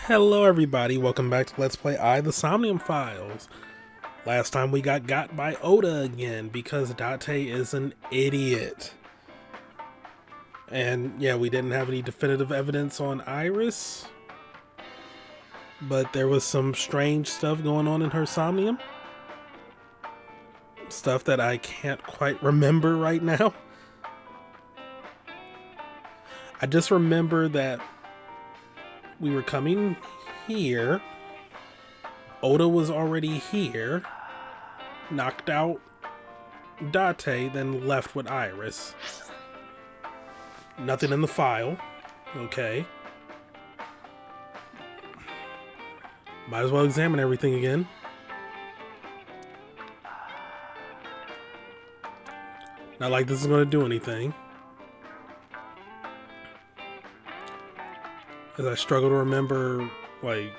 Hello everybody, welcome back to Let's Play the Somnium Files. Last time we got by Oda again because Date is an idiot. And yeah, we didn't have any definitive evidence on Iris, but there was some strange stuff going on in her Somnium. Stuff that I can't quite remember right now. I just remember that we were coming here. Oda was already here. Knocked out Date, then left with Iris. Nothing in the file. Okay. Might as well examine everything again. Not like this is going to do anything. As I struggle to remember, like,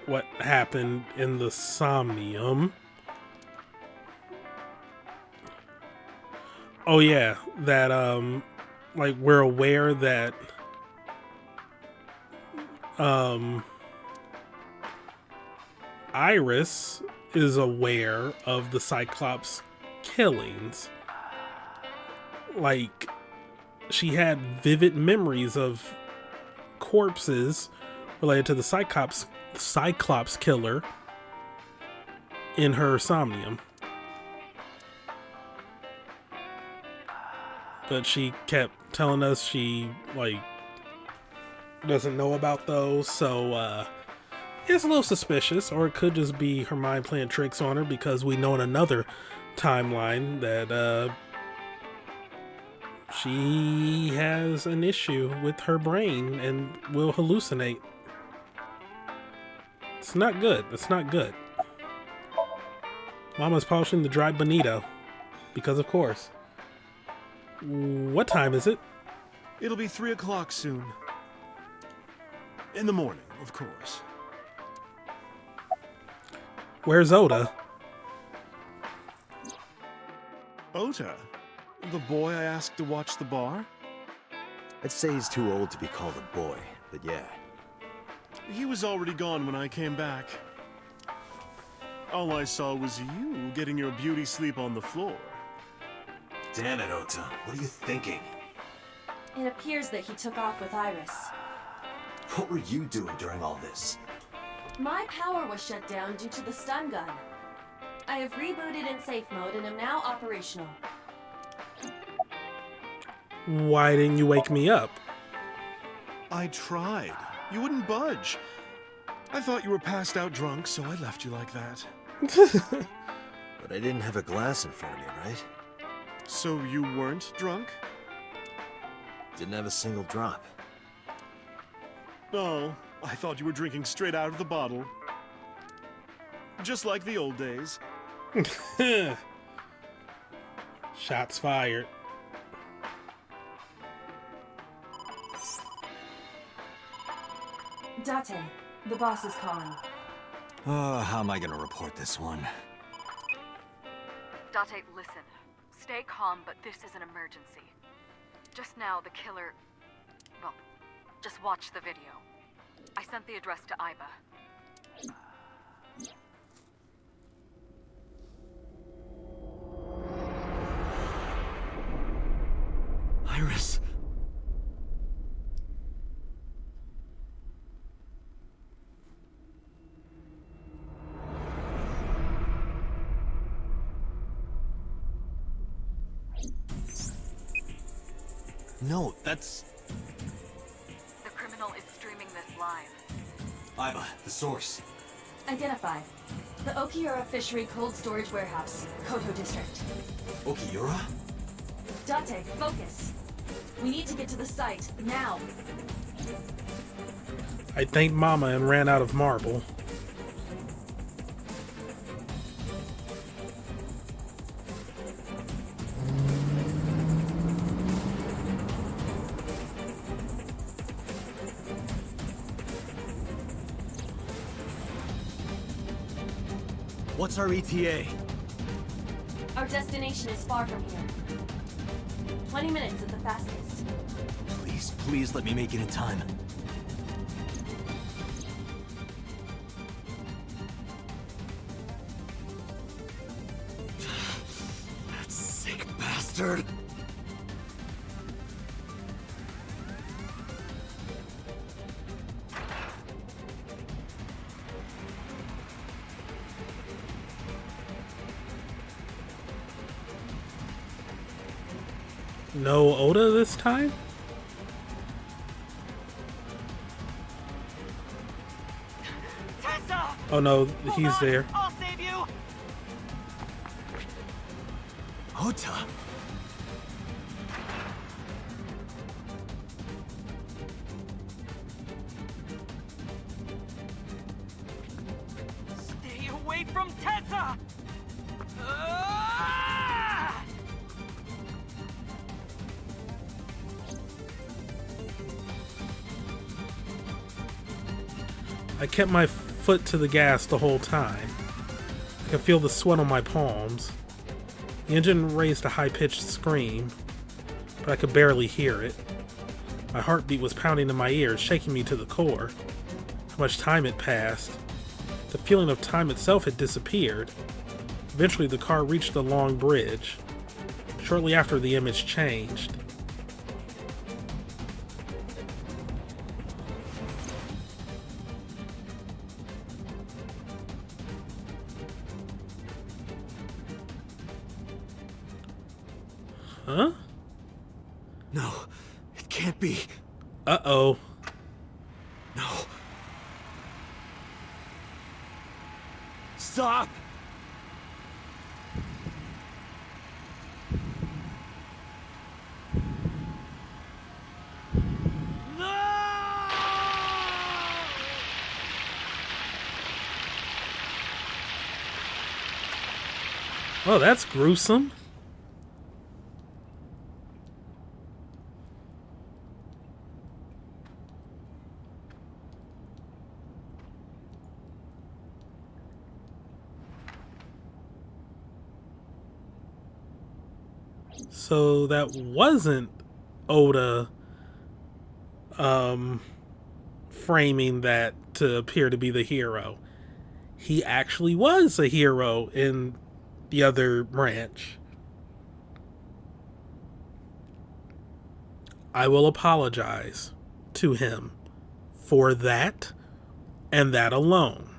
what happened in the Somnium. Oh yeah, that, like, we're aware that, Iris is aware of the Cyclops killings. Like, she had vivid memories of corpses related to the Cyclops killer in her Somnium. But she kept telling us she, like, doesn't know about those, so, it's a little suspicious, or it could just be her mind playing tricks on her because we know in another timeline that, she has an issue with her brain and will hallucinate. It's not good. It's not good. Mama's polishing the dried bonito. Because of course. What time is it? It'll be 3 o'clock soon. In the morning, of course. Where's Oda? Ota? The boy I asked to watch the bar? I'd say he's too old to be called a boy, but yeah. He was already gone when I came back. All I saw was you getting your beauty sleep on the floor. Damn it, Ota. What are you thinking? It appears that he took off with Iris. What were you doing during all this? My power was shut down due to the stun gun. I have rebooted in safe mode and am now operational. Why didn't you wake me up? I tried. You wouldn't budge. I thought you were passed out drunk, so I left you like that. But I didn't have a glass in front of me, right? So you weren't drunk? Didn't have a single drop. Oh, I thought you were drinking straight out of the bottle. Just like the old days. Shots fired. Date, the boss is calling. Oh, how am I gonna report this one? Date, listen. Stay calm, but this is an emergency. Just now, the killer... Well, just watch the video. I sent the address to Iba. Iris! No, that's... The criminal is streaming this live. Iba, the source. Identified. The Okiura Fishery Cold Storage Warehouse, Koto District. Okiura? Date, focus. We need to get to the site, now. I thanked Mama and ran out of marble. What's our ETA? Our destination is far from here. 20 minutes at the fastest. Please, please let me make it in time. bastard! No Oda this time? Tessa! Oh no, Hold he's on, there. I'll save you! Ota! Stay away from Tessa! Ah! I kept my foot to the gas the whole time. I could feel the sweat on my palms. The engine raised a high-pitched scream, but I could barely hear it. My heartbeat was pounding in my ears, shaking me to the core. How much time had passed. The feeling of time itself had disappeared. Eventually, the car reached a long bridge. Shortly after, the image changed. Huh? No, it can't be. Uh-oh. No. Stop! Oh, that's gruesome. So that wasn't Oda framing that to appear to be the hero. He actually was a hero in the other branch. I will apologize to him for that and that alone.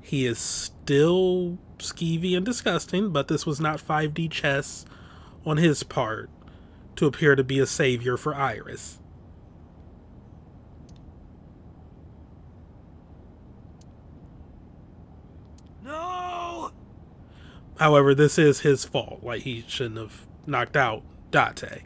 He is still skeevy and disgusting, but this was not 5D chess on his part to appear to be a savior for Iris. No! However, this is his fault. Like, he shouldn't have knocked out Date.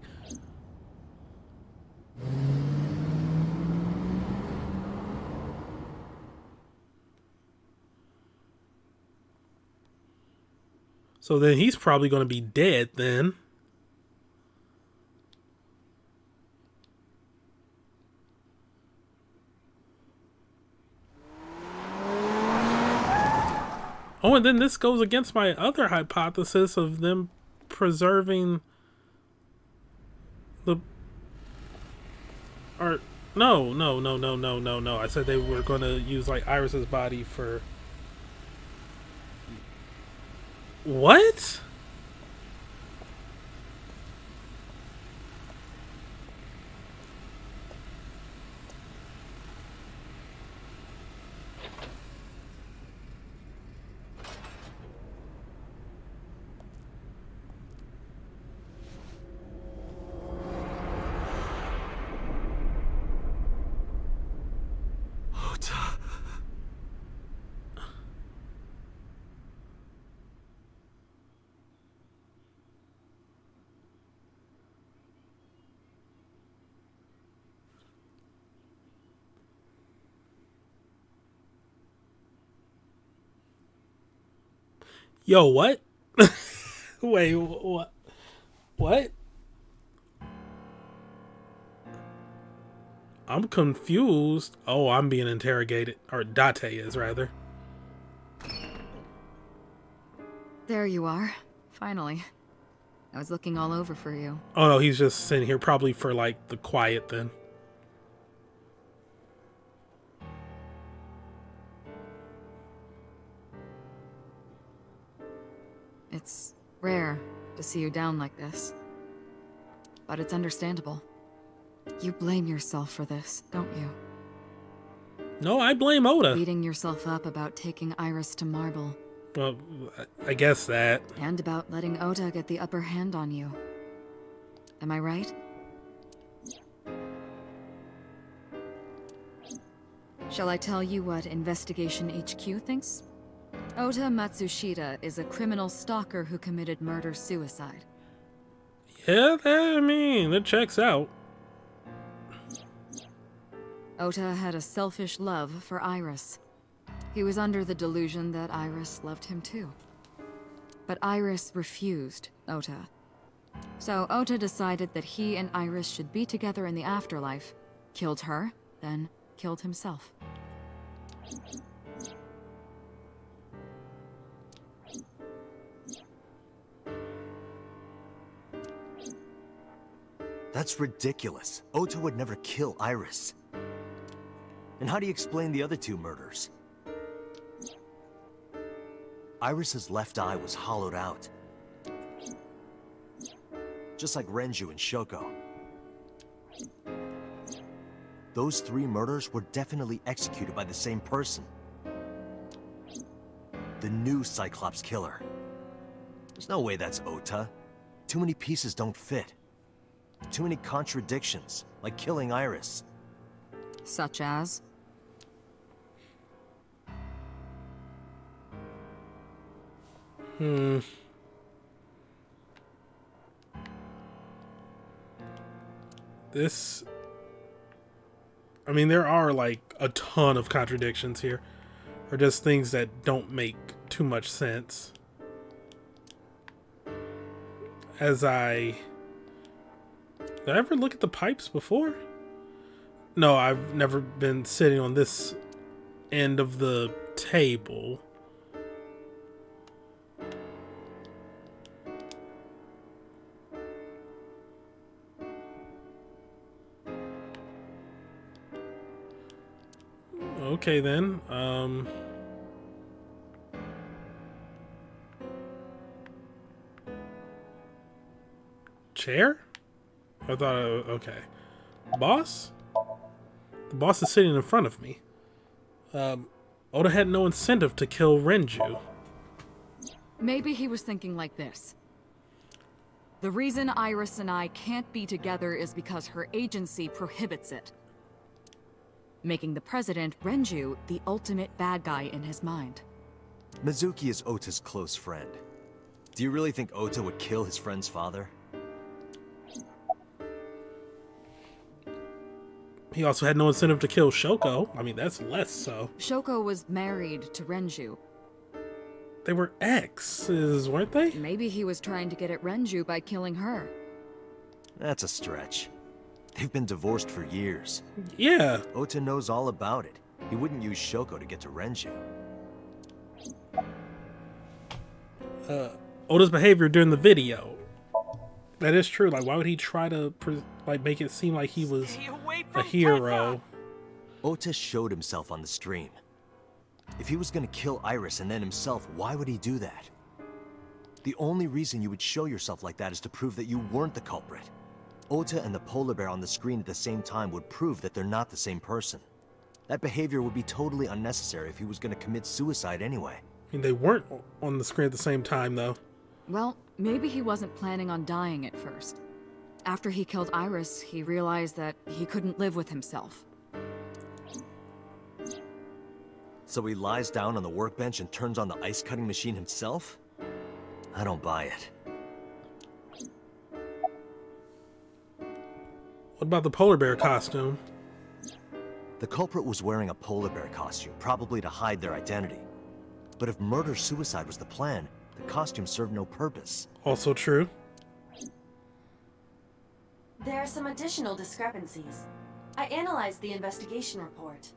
So then he's probably going to be dead then. Oh, and then this goes against my other hypothesis of them preserving the... Or, no. I said they were going to use, like, Iris's body for... What? Ota. Yo, what? Wait, what? What? I'm confused. Oh, I'm being interrogated. Or Date is, rather. There you are. Finally. I was looking all over for you. Oh, no, he's just sitting here probably for, like, the quiet then. It's rare, to see you down like this. But it's understandable. You blame yourself for this, don't you? No, I blame Oda. Beating yourself up about taking Iris to Marble. Well, I guess that. And about letting Ota get the upper hand on you. Am I right? Shall I tell you what Investigation HQ thinks? Ota Matsushita is a criminal stalker who committed murder-suicide. Yeah, that checks out. Ota had a selfish love for Iris. He was under the delusion that Iris loved him too. But Iris refused Ota. So Ota decided that he and Iris should be together in the afterlife, killed her, then killed himself. That's ridiculous. Ota would never kill Iris. And how do you explain the other two murders? Iris's left eye was hollowed out. Just like Renju and Shoko. Those 3 murders were definitely executed by the same person. The new Cyclops killer. There's no way that's Ota. Too many pieces don't fit. Too many contradictions, like killing Iris. Such as? This... I mean, there are, like, a ton of contradictions here. Or just things that don't make too much sense. Did I ever look at the pipes before? No, I've never been sitting on this end of the table. Okay then, chair? I thought, okay. Boss? The boss is sitting in front of me. Oda had no incentive to kill Renju. Maybe he was thinking like this. The reason Iris and I can't be together is because her agency prohibits it. Making the president, Renju, the ultimate bad guy in his mind. Mizuki is Ota's close friend. Do you really think Ota would kill his friend's father? He also had no incentive to kill Shoko. I mean, that's less so. Shoko was married to Renju. They were exes, weren't they? Maybe he was trying to get at Renju by killing her. That's a stretch. They've been divorced for years. Yeah. Ota knows all about it. He wouldn't use Shoko to get to Renju. Oda's behavior during the video. That is true. Like, why would he try to make it seem like he was Stay away a from hero? Ota showed himself on the stream. If he was gonna kill Iris and then himself, why would he do that? The only reason you would show yourself like that is to prove that you weren't the culprit. Ota and the polar bear on the screen at the same time would prove that they're not the same person. That behavior would be totally unnecessary if he was gonna commit suicide anyway. I mean, they weren't on the screen at the same time, though. Well, maybe he wasn't planning on dying at first. After he killed Iris, he realized that he couldn't live with himself. So he lies down on the workbench and turns on the ice cutting machine himself? I don't buy it. What about the polar bear costume? The culprit was wearing a polar bear costume, probably to hide their identity. But if murder-suicide was the plan, the costume served no purpose. Also true. There are some additional discrepancies. I analyzed the investigation report.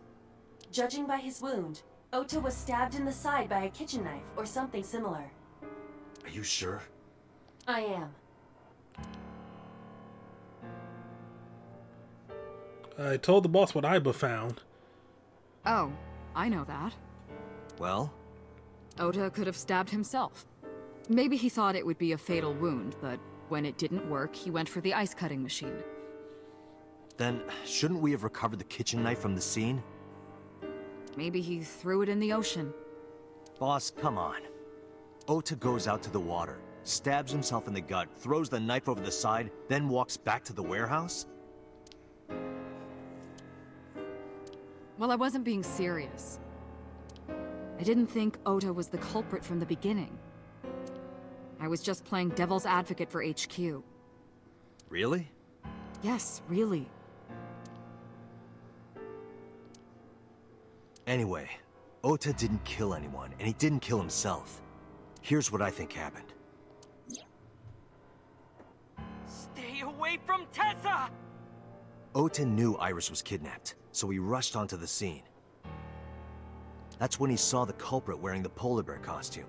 Judging by his wound, Ota was stabbed in the side by a kitchen knife or something similar. Are you sure? I am. I told the boss what Aiba found. Oh, I know that. Well? Ota could have stabbed himself. Maybe he thought it would be a fatal wound, but when it didn't work, he went for the ice-cutting machine. Then, shouldn't we have recovered the kitchen knife from the scene? Maybe he threw it in the ocean. Boss, come on. Ota goes out to the water, stabs himself in the gut, throws the knife over the side, then walks back to the warehouse? Well, I wasn't being serious. I didn't think Ota was the culprit from the beginning. I was just playing devil's advocate for HQ. Really? Yes, really. Anyway, Ota didn't kill anyone, and he didn't kill himself. Here's what I think happened. Stay away from Tessa! Ota knew Iris was kidnapped, so he rushed onto the scene. That's when he saw the culprit wearing the polar bear costume.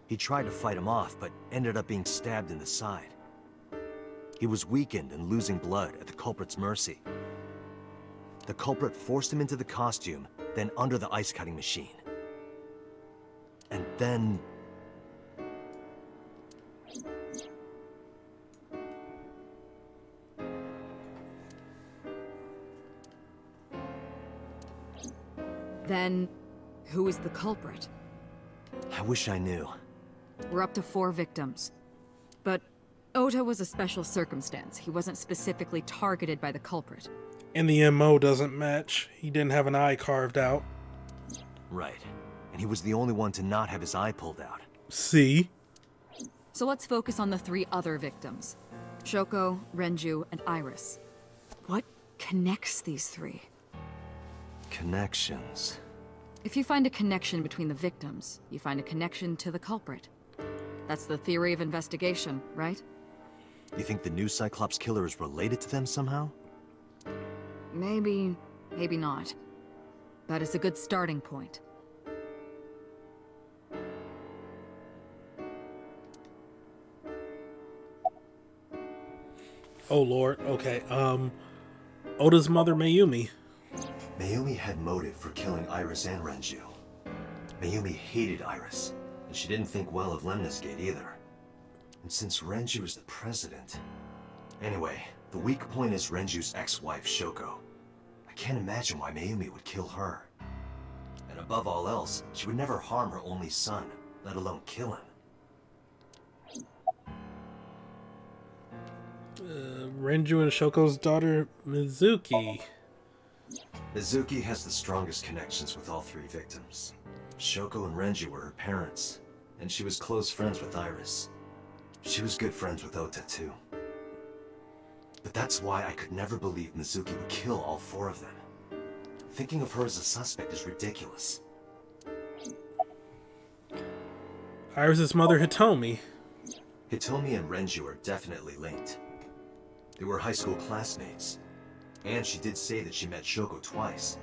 He tried to fight him off, but ended up being stabbed in the side. He was weakened and losing blood at the culprit's mercy. The culprit forced him into the costume, then under the ice-cutting machine. And then... Then, who is the culprit? I wish I knew. We're up to 4 victims. But Ota was a special circumstance. He wasn't specifically targeted by the culprit. And the MO doesn't match. He didn't have an eye carved out. Right. And he was the only one to not have his eye pulled out. See? So let's focus on the 3 other victims. Shoko, Renju, and Iris. What connects these 3? Connections. If you find a connection between the victims, you find a connection to the culprit. That's the theory of investigation, right? You think the new Cyclops killer is related to them somehow? Maybe, maybe not. But it's a good starting point. Oh lord, okay, Ota's mother, Mayumi. Mayumi had motive for killing Iris and Renju. Mayumi hated Iris, and she didn't think well of Lemnis Gate either. And since Renju is the president... Anyway, the weak point is Renju's ex-wife, Shoko. I can't imagine why Mayumi would kill her. And above all else, she would never harm her only son, let alone kill him. Renju and Shoko's daughter, Mizuki. Mizuki has the strongest connections with all 3 victims. Shoko and Renju were her parents, and she was close friends with Iris. She was good friends with Ota, too. But that's why I could never believe Mizuki would kill all 4 of them. Thinking of her as a suspect is ridiculous. Iris' mother, Hitomi. Hitomi and Renju are definitely linked. They were high school classmates. And she did say that she met Shoko twice.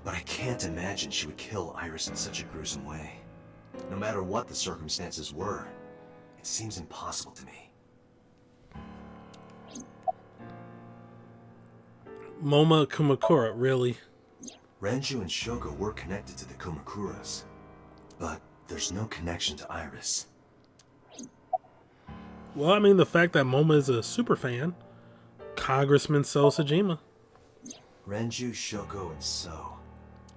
But I can't imagine she would kill Iris in such a gruesome way. No matter what the circumstances were, it seems impossible to me. Moma Kumakura, really? Renju and Shoko were connected to the Kumakuras. But there's no connection to Iris. Well, I mean, the fact that Moma is a super fan. Congressman So Sajima. Renju, Shoko, and So.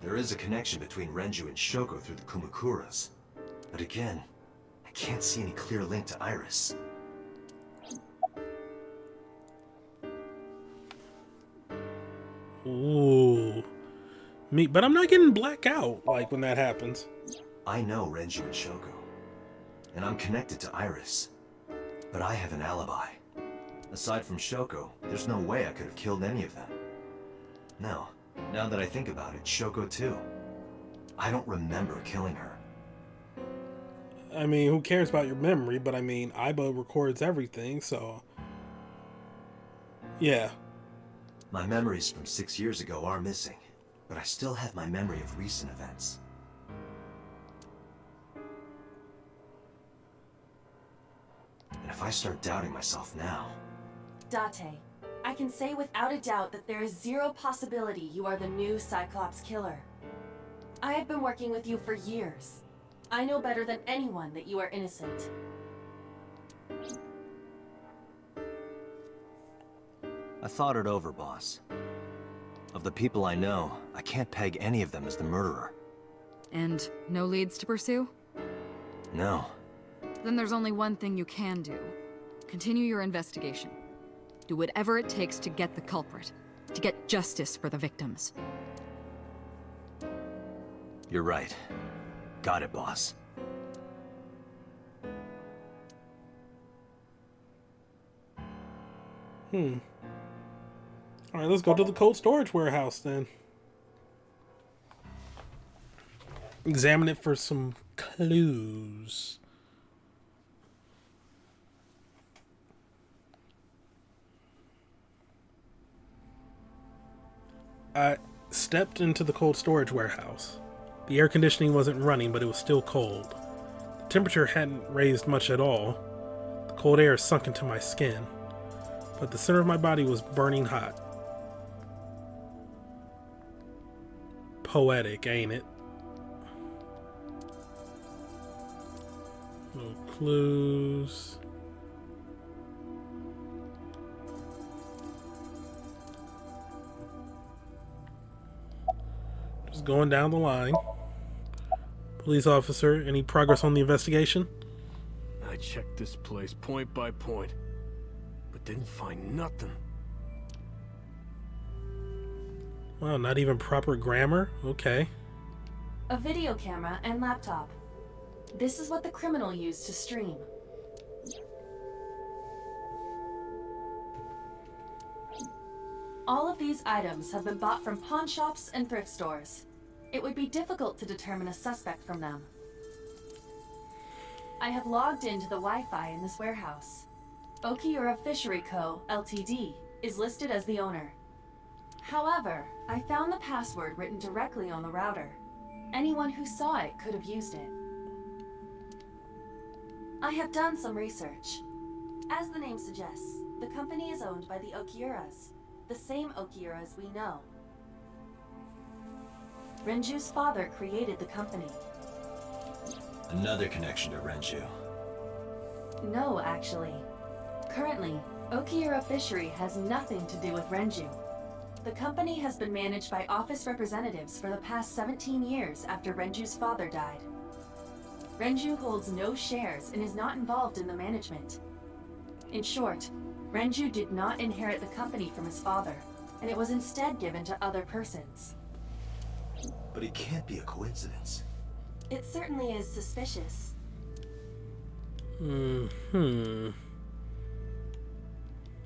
There is a connection between Renju and Shoko through the Kumakuras. But again, I can't see any clear link to Iris. Ooh. But I'm not getting blackout, like, when that happens. I know Renju and Shoko. And I'm connected to Iris. But I have an alibi. Aside from Shoko, there's no way I could have killed any of them. No, now that I think about it, Shoko too. I don't remember killing her. I mean, who cares about your memory? But I mean, Aiba records everything, so... Yeah. My memories from 6 years ago are missing, but I still have my memory of recent events. And if I start doubting myself now... Date, I can say without a doubt that there is 0 possibility you are the new Cyclops killer. I have been working with you for years. I know better than anyone that you are innocent. I thought it over, boss. Of the people I know, I can't peg any of them as the murderer. And no leads to pursue? No. Then there's only one thing you can do. Continue your investigation. Do whatever it takes to get the culprit. To get justice for the victims. You're right. Got it, boss. Alright, let's go to the cold storage warehouse then. Examine it for some clues. I stepped into the cold storage warehouse. The air conditioning wasn't running, but it was still cold. The temperature hadn't raised much at all. The cold air sunk into my skin, but the center of my body was burning hot. Poetic, ain't it? No clues. Just going down the line. Police officer, any progress on the investigation? I checked this place point by point, but didn't find nothing. Wow, not even proper grammar? Okay. A video camera and laptop. This is what the criminal used to stream. All of these items have been bought from pawn shops and thrift stores. It would be difficult to determine a suspect from them. I have logged into the Wi-Fi in this warehouse. Okiura Fishery Co., Ltd. is listed as the owner. However, I found the password written directly on the router. Anyone who saw it could have used it. I have done some research. As the name suggests, the company is owned by the Okiuras, the same Okiuras we know. Renju's father created the company. Another connection to Renju. No, actually. Currently, Okiura Fishery has nothing to do with Renju. The company has been managed by office representatives for the past 17 years after Renju's father died. Renju holds no shares and is not involved in the management. In short, Renju did not inherit the company from his father, and it was instead given to other persons. But it can't be a coincidence. It certainly is suspicious.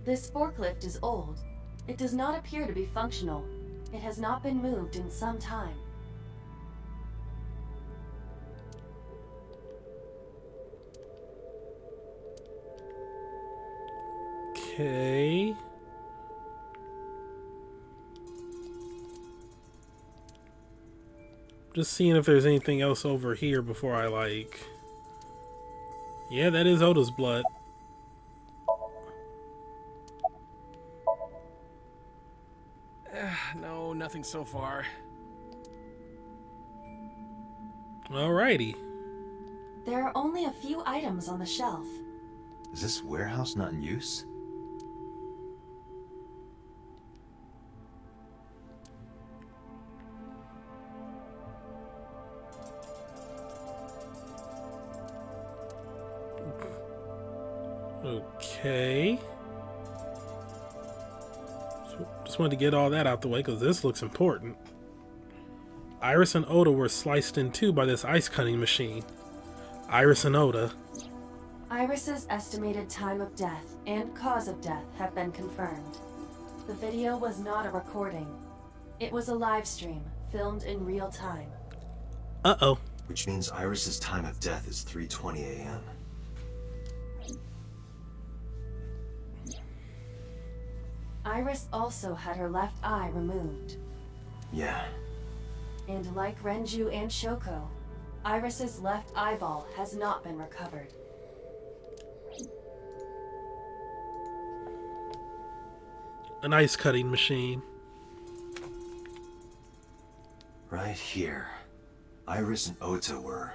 This forklift is old. It does not appear to be functional. It has not been moved in some time. Okay. Just seeing if there's anything else over here before I like... Yeah, that is Oda's blood. No, nothing so far. Alrighty. There are only a few items on the shelf. Is this warehouse not in use? Okay. So, just wanted to get all that out the way because this looks important. Iris and Oda were sliced in two by this ice cutting machine. Iris and Oda. Iris's estimated time of death and cause of death have been confirmed. The video was not a recording. It was a live stream, filmed in real time. Uh-oh. Which means Iris's time of death is 3:20 a.m. Iris also had her left eye removed. Yeah. And like Renju and Shoko, Iris's left eyeball has not been recovered. An ice cutting machine. Right here. Iris and Ota were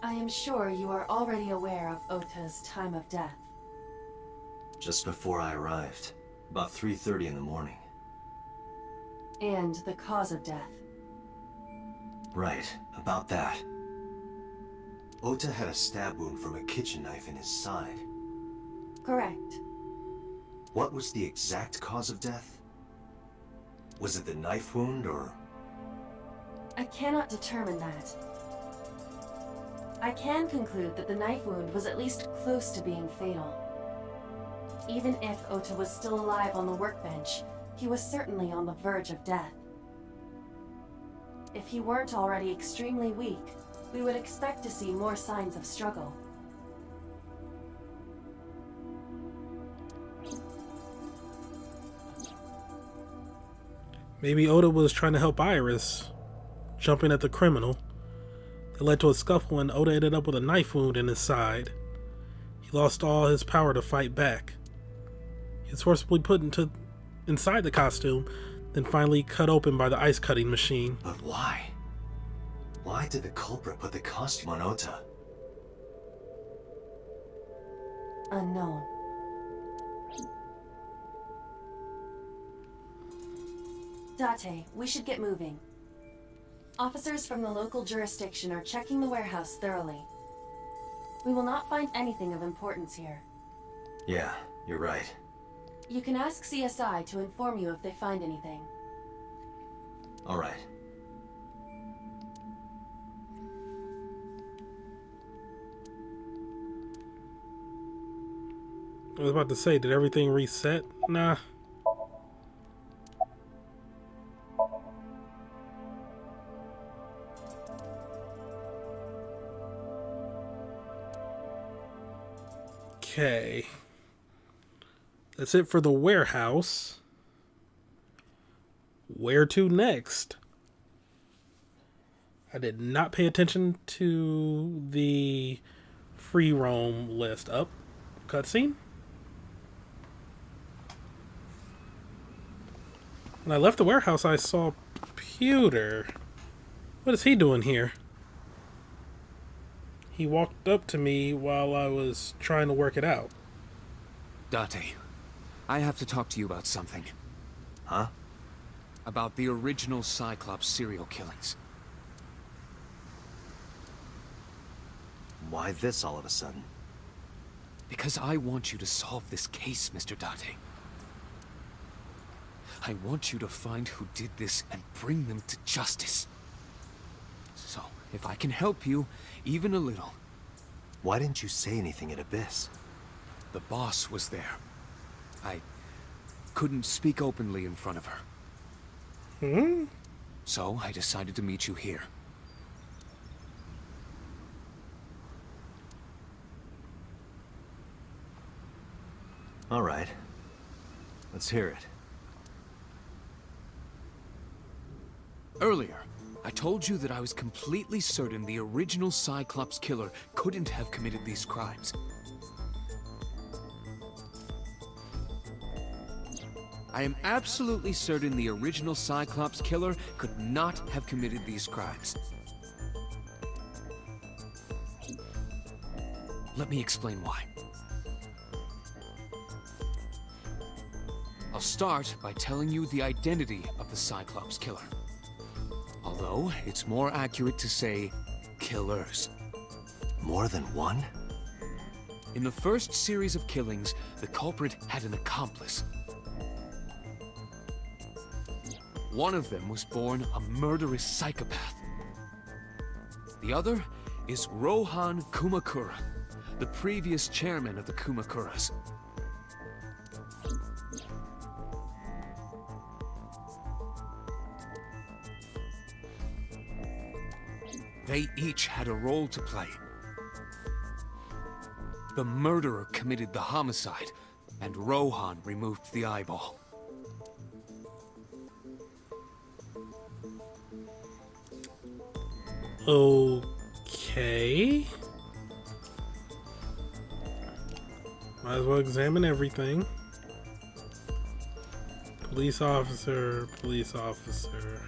I am sure you are already aware of Ota's time of death. Just before I arrived, about 3:30 in the morning. And the cause of death. Right, about that. Ota had a stab wound from a kitchen knife in his side. Correct. What was the exact cause of death? Was it the knife wound, or...? I cannot determine that. I can conclude that the knife wound was at least close to being fatal. Even if Ota was still alive on the workbench, he was certainly on the verge of death. If he weren't already extremely weak, we would expect to see more signs of struggle. Maybe Ota was trying to help Iris, jumping at the criminal. It led to a scuffle and Ota ended up with a knife wound in his side. He lost all his power to fight back. He was forcibly put inside the costume, then finally cut open by the ice cutting machine. But why? Why did the culprit put the costume on Ota? Unknown. Date, we should get moving. Officers from the local jurisdiction are checking the warehouse thoroughly. We will not find anything of importance here. Yeah, you're right. You can ask CSI to inform you if they find anything. All right. I was about to say, did everything reset? Nah. Okay. That's it for the warehouse. Where to next? I did not pay attention to the free roam list. Up. Cutscene? When I left the warehouse, I saw Pewter. What is he doing here? He walked up to me while I was trying to work it out. Date, I have to talk to you about something. Huh? About the original Cyclops serial killings. Why this all of a sudden? Because I want you to solve this case, Mr. Date. I want you to find who did this and bring them to justice. So, if I can help you, even a little. Why didn't you say anything at Abyss? The boss was there. I couldn't speak openly in front of her. Hmm? So, I decided to meet you here. All right. Let's hear it. Earlier, I told you that I was completely certain the original Cyclops killer couldn't have committed these crimes. I am absolutely certain the original Cyclops killer could not have committed these crimes. Let me explain why. I'll start by telling you the identity of the Cyclops killer. Although, it's more accurate to say, killers. More than one? In the first series of killings, the culprit had an accomplice. One of them was born a murderous psychopath. The other is Rohan Kumakura, the previous chairman of the Kumakuras. They each had a role to play. The murderer committed the homicide, and Rohan removed the eyeball. Okay. Might as well examine everything. Police officer, police officer.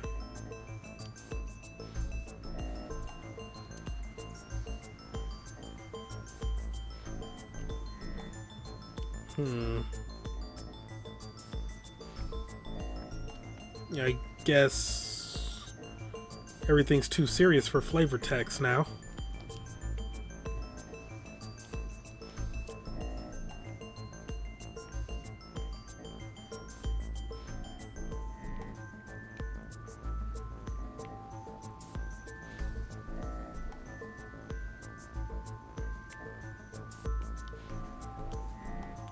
I guess everything's too serious for flavor text now.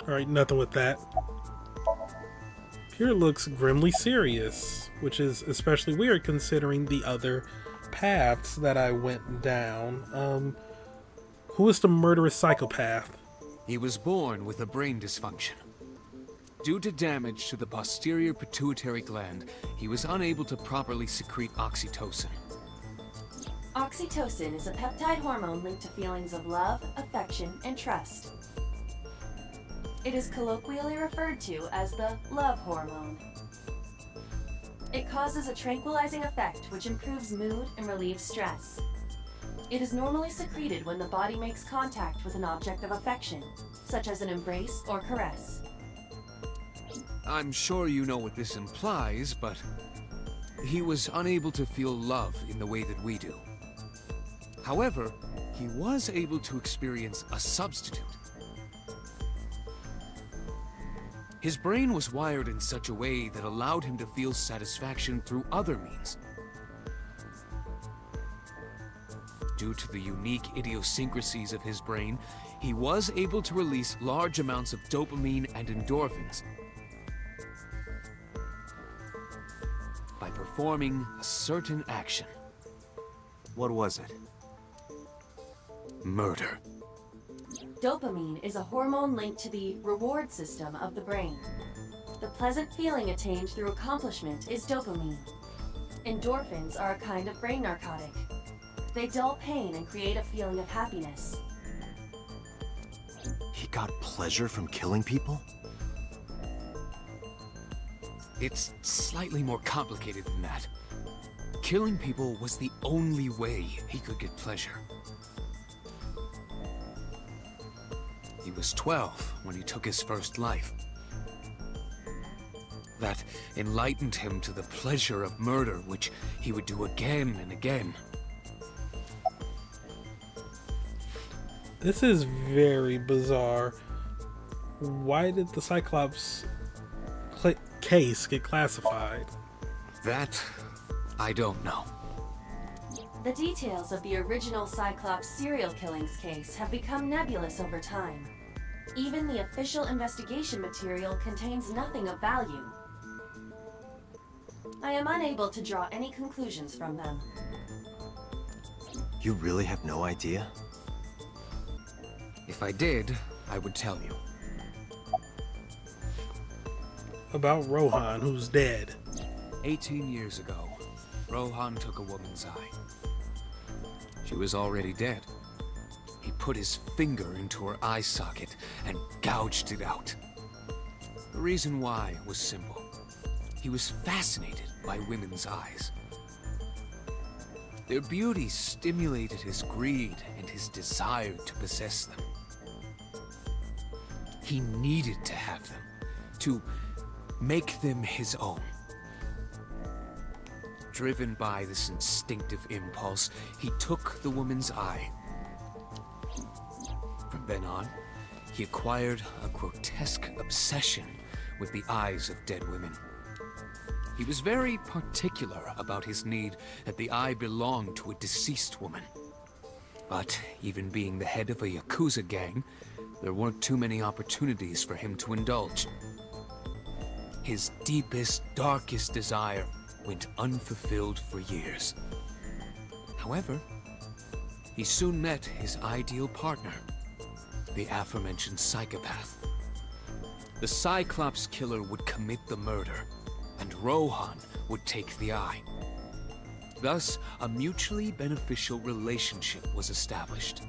Alright, nothing with that. Here it looks grimly serious, which is especially weird considering the other paths that I went down. Who is the murderous psychopath? He was born with a brain dysfunction. Due to damage to the posterior pituitary gland, he was unable to properly secrete oxytocin. Oxytocin is a peptide hormone linked to feelings of love, affection, and trust. It is colloquially referred to as the love hormone. It causes a tranquilizing effect which improves mood and relieves stress. It is normally secreted when the body makes contact with an object of affection, such as an embrace or caress. I'm sure you know what this implies, but he was unable to feel love in the way that we do. However, he was able to experience a substitute. His brain was wired in such a way that allowed him to feel satisfaction through other means. Due to the unique idiosyncrasies of his brain, he was able to release large amounts of dopamine and endorphins by performing a certain action. What was it? Murder. Dopamine is a hormone linked to the reward system of the brain. The pleasant feeling attained through accomplishment is dopamine. Endorphins are a kind of brain narcotic. They dull pain and create a feeling of happiness. He got pleasure from killing people? It's slightly more complicated than that. Killing people was the only way he could get pleasure. He was 12 when he took his first life. That enlightened him to the pleasure of murder, which he would do again and again. This is very bizarre. Why did the Cyclops case get classified? That, I don't know. The details of the original Cyclops serial killings case have become nebulous over time. Even the official investigation material contains nothing of value. I am unable to draw any conclusions from them. You really have no idea? If I did, I would tell you. About Rohan, who's dead. 18 years ago, Rohan took a woman's eye. She was already dead. He put his finger into her eye socket and gouged it out. The reason why was simple. He was fascinated by women's eyes. Their beauty stimulated his greed and his desire to possess them. He needed to have them, to make them his own. Driven by this instinctive impulse, he took the woman's eye. From then on, he acquired a grotesque obsession with the eyes of dead women. He was very particular about his need that the eye belonged to a deceased woman. But even being the head of a Yakuza gang, there weren't too many opportunities for him to indulge. His deepest, darkest desire went unfulfilled for years. However, he soon met his ideal partner, the aforementioned psychopath. The Cyclops killer would commit the murder, and Rohan would take the eye. Thus, a mutually beneficial relationship was established.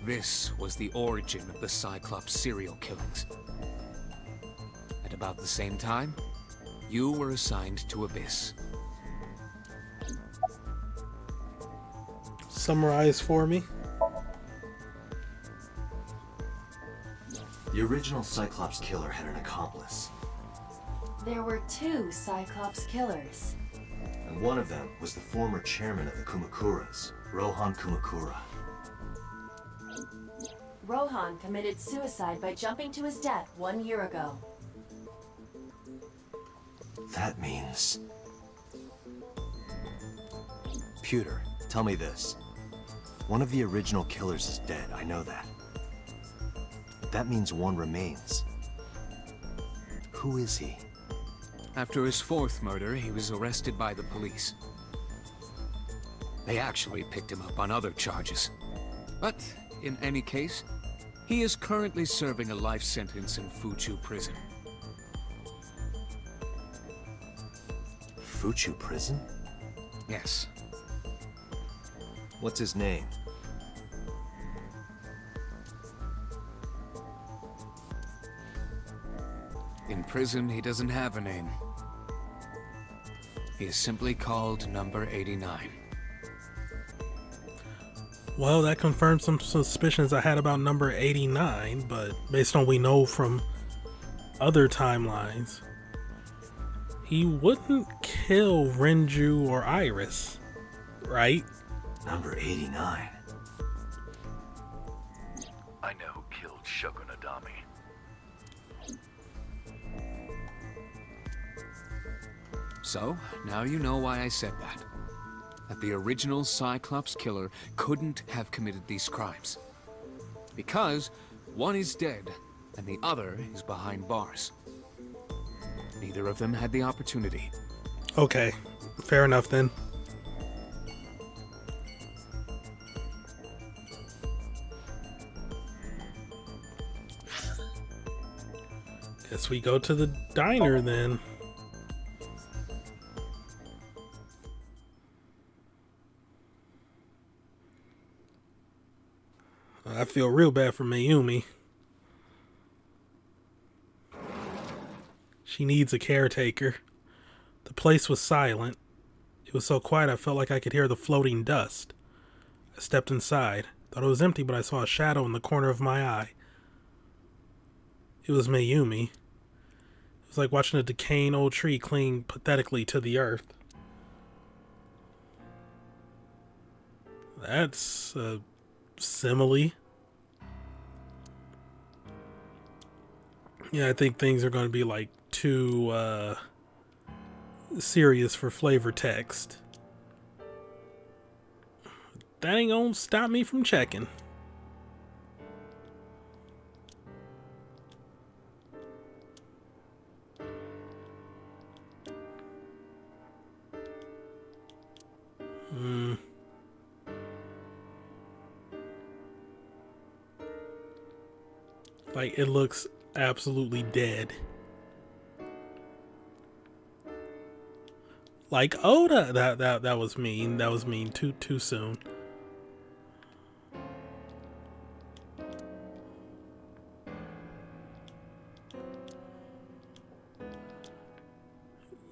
This was the origin of the Cyclops serial killings. At about the same time, you were assigned to Abyss. Summarize for me. The original Cyclops killer had an accomplice, There were 2 Cyclops killers. and one of them was the former chairman of the Kumakuras, Rohan Kumakura. Rohan committed suicide by jumping to his death 1 year ago. That means... Pewter, tell me this. One of the original killers is dead, I know that. That means one remains. Who is he? After his 4th murder, he was arrested by the police. They actually picked him up on other charges. But, in any case, he is currently serving a life sentence in Fuchu prison. Fuchu prison? Yes. What's his name? In prison, he doesn't have a name. He is simply called Number 89. Well, that confirms some suspicions I had about number 89, but based on what we know from other timelines, he wouldn't kill Renju or Iris, right? Number 89. I know who killed Shogun Adami. So, now you know why I said that. That the original Cyclops killer couldn't have committed these crimes. Because one is dead, and the other is behind bars. Neither of them had the opportunity. Okay, fair enough then. Guess we go to the diner then. I feel real bad for Mayumi. She needs a caretaker. The place was silent. It was so quiet I felt like I could hear the floating dust. I stepped inside. Thought it was empty, but I saw a shadow in the corner of my eye. It was Mayumi. It was like watching a decaying old tree cling pathetically to the earth. That's a simile. Yeah, I think things are going to be like too serious for flavor text. That ain't gonna stop me from checking. Like, it looks absolutely dead. Like Oda. That was mean. That was mean too soon.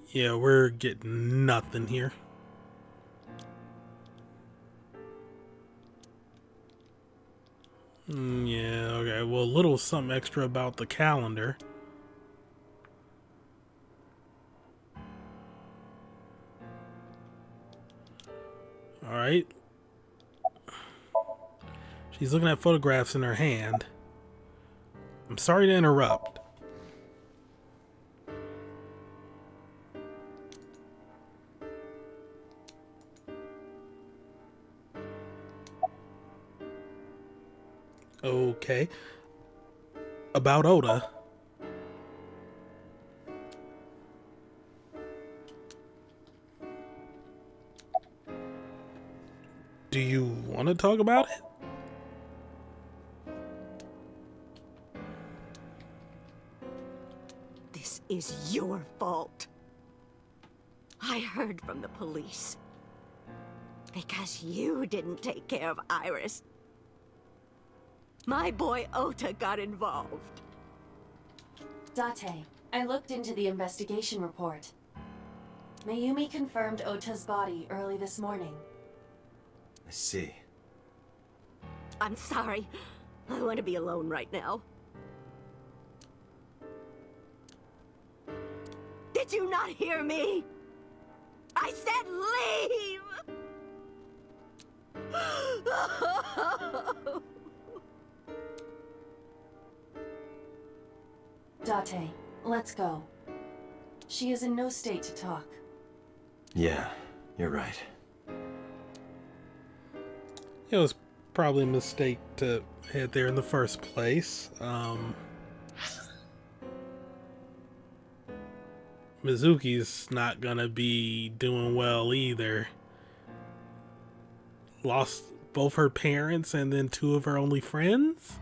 Yeah, we're getting nothing here. Yeah, okay. Well, a little something extra about the calendar. Alright. She's looking at photographs in her hand. I'm sorry to interrupt. Okay. About Oda. Do you want to talk about it? This is your fault. I heard from the police. Because you didn't take care of Iris. My boy Ota got involved. Date, I looked into the investigation report. Mayumi confirmed Ota's body early this morning. I see. I'm sorry. I want to be alone right now. Did you not hear me? I said leave! Date, let's go. She is in no state to talk. Yeah, you're right. It was probably a mistake to head there in the first place. Mizuki's not gonna be doing well either. Lost both her parents and then two of her only friends?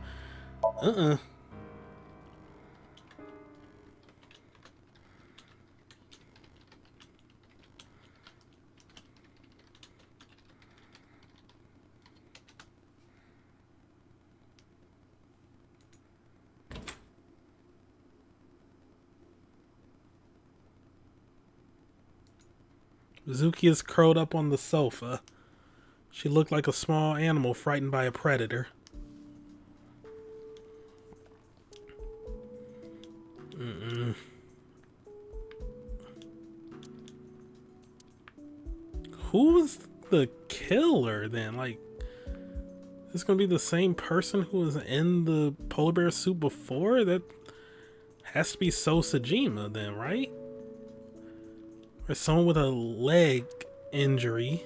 Mizuki is curled up on the sofa. She looked like a small animal frightened by a predator. Who was the killer then? Like, is this gonna be the same person who was in the polar bear suit before? That has to be So Sajima then, right? Or someone with a leg injury.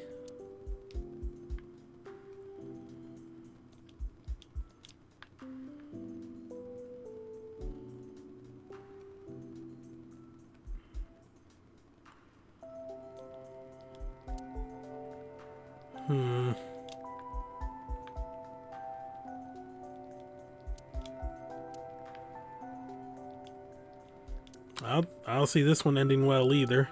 I don't see this one ending well either.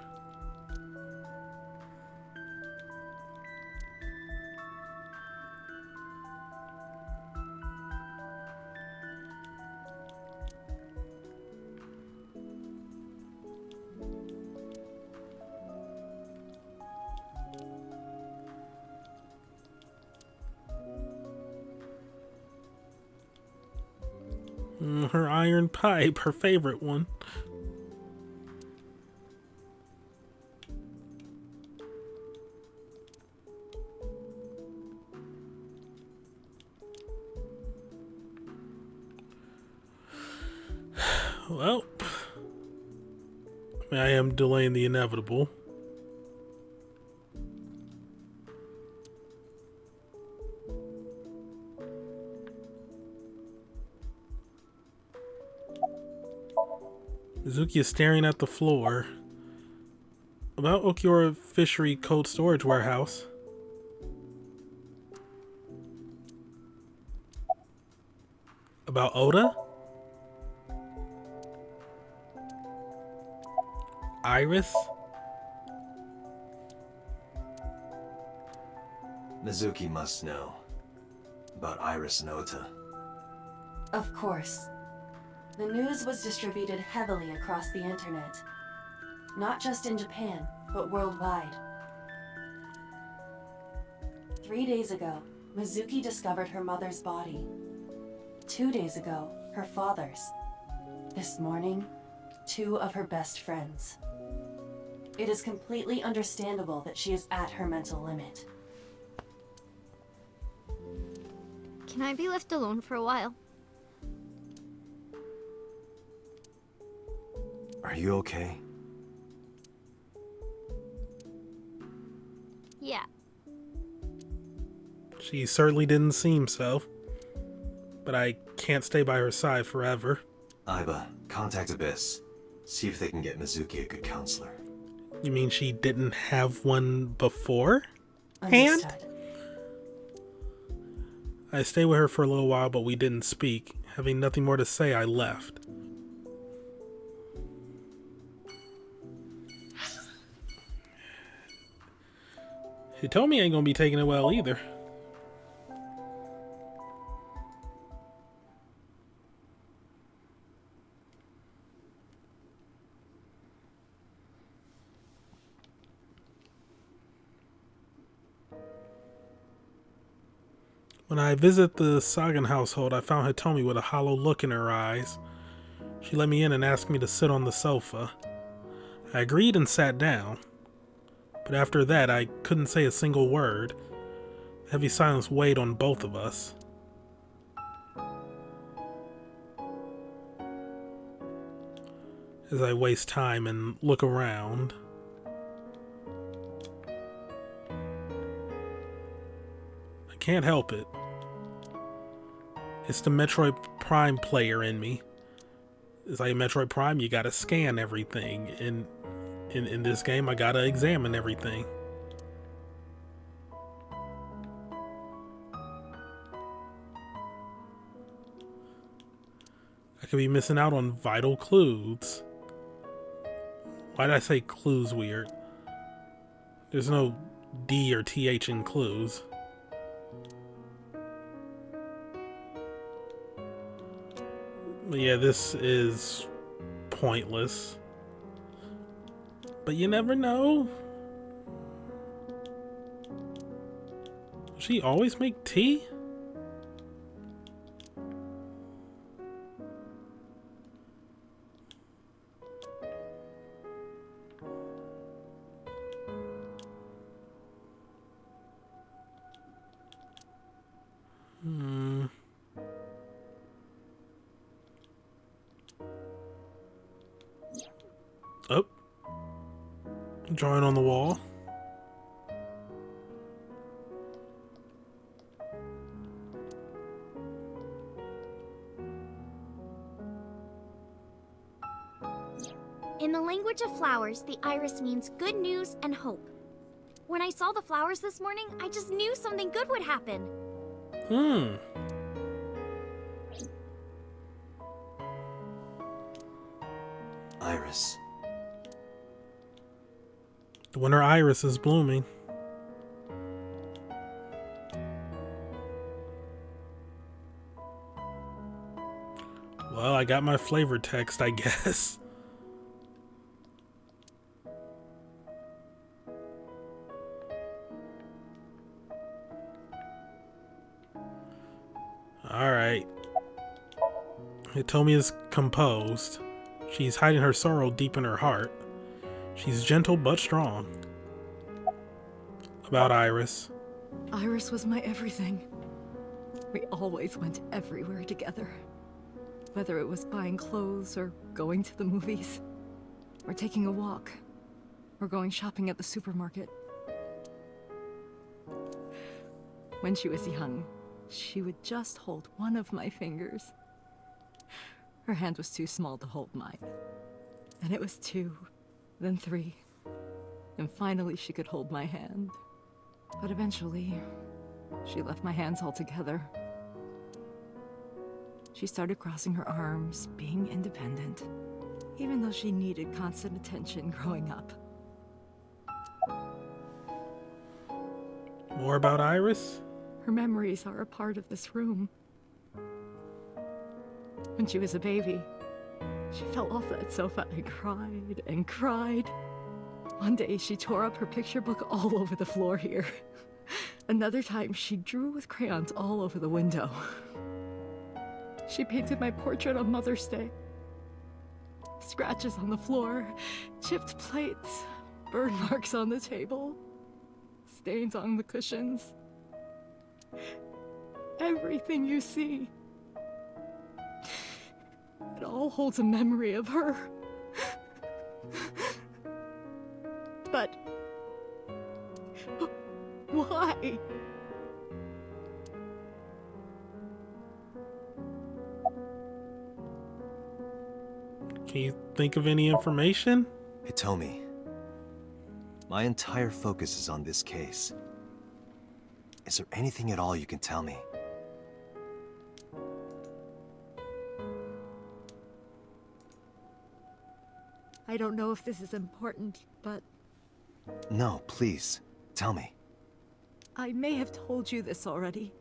Her iron pipe, her favorite one. Well, I am delaying the inevitable. Mizuki is staring at the floor. About Okiura Fishery Cold Storage Warehouse. About Oda? Iris? Mizuki must know about Iris and Ota. Of course. The news was distributed heavily across the internet. Not just in Japan, but worldwide. 3 days ago, Mizuki discovered her mother's body. 2 days ago, her father's. This morning, 2 of her best friends. It is completely understandable that she is at her mental limit. Can I be left alone for a while? Are you okay? Yeah. She certainly didn't seem so. But I can't stay by her side forever. Aiba, contact Abyss. See if they can get Mizuki a good counselor. You mean she didn't have one before? Understood. I stayed with her for a little while, but we didn't speak. Having nothing more to say, I left. Hitomi ain't gonna be taking it well either. When I visit the Sagan household, I found Hitomi with a hollow look in her eyes. She let me in and asked me to sit on the sofa. I agreed and sat down, but after that I couldn't say a single word. Heavy silence weighed on both of us. As I waste time and look around. I can't help it. It's the Metroid Prime player in me. It's like Metroid Prime, you gotta scan everything. In this game, I gotta examine everything. I could be missing out on vital clues. Why did I say clues weird? There's no D or TH in clues. But yeah, this is pointless. But you never know. Does she always make tea? Oh. Drawing on the wall. In the language of flowers, the iris means good news and hope. When I saw the flowers this morning, I just knew something good would happen. Iris. The winter iris is blooming. Well, I got my flavor text, I guess. Alright. Hitomi is composed. She's hiding her sorrow deep in her heart. She's gentle but strong. About Iris. Iris was my everything. We always went everywhere together. Whether it was buying clothes, or going to the movies, or taking a walk, or going shopping at the supermarket. When she was young, she would just hold one of my fingers. Her hand was too small to hold mine. And it was 2, then 3. And finally she could hold my hand. But eventually, she left my hands altogether. She started crossing her arms, being independent, even though she needed constant attention growing up. More about Iris? Her memories are a part of this room. When she was a baby, she fell off that sofa and cried and cried. One day she tore up her picture book all over the floor here. Another time she drew with crayons all over the window. She painted my portrait on Mother's Day. Scratches on the floor, chipped plates, burn marks on the table, stains on the cushions. Everything you see. It all holds a memory of her. But why? Can you think of any information? Hitomi, my entire focus is on this case. Is there anything at all you can tell me? I don't know if this is important, but... No, please, tell me. I may have told you this already.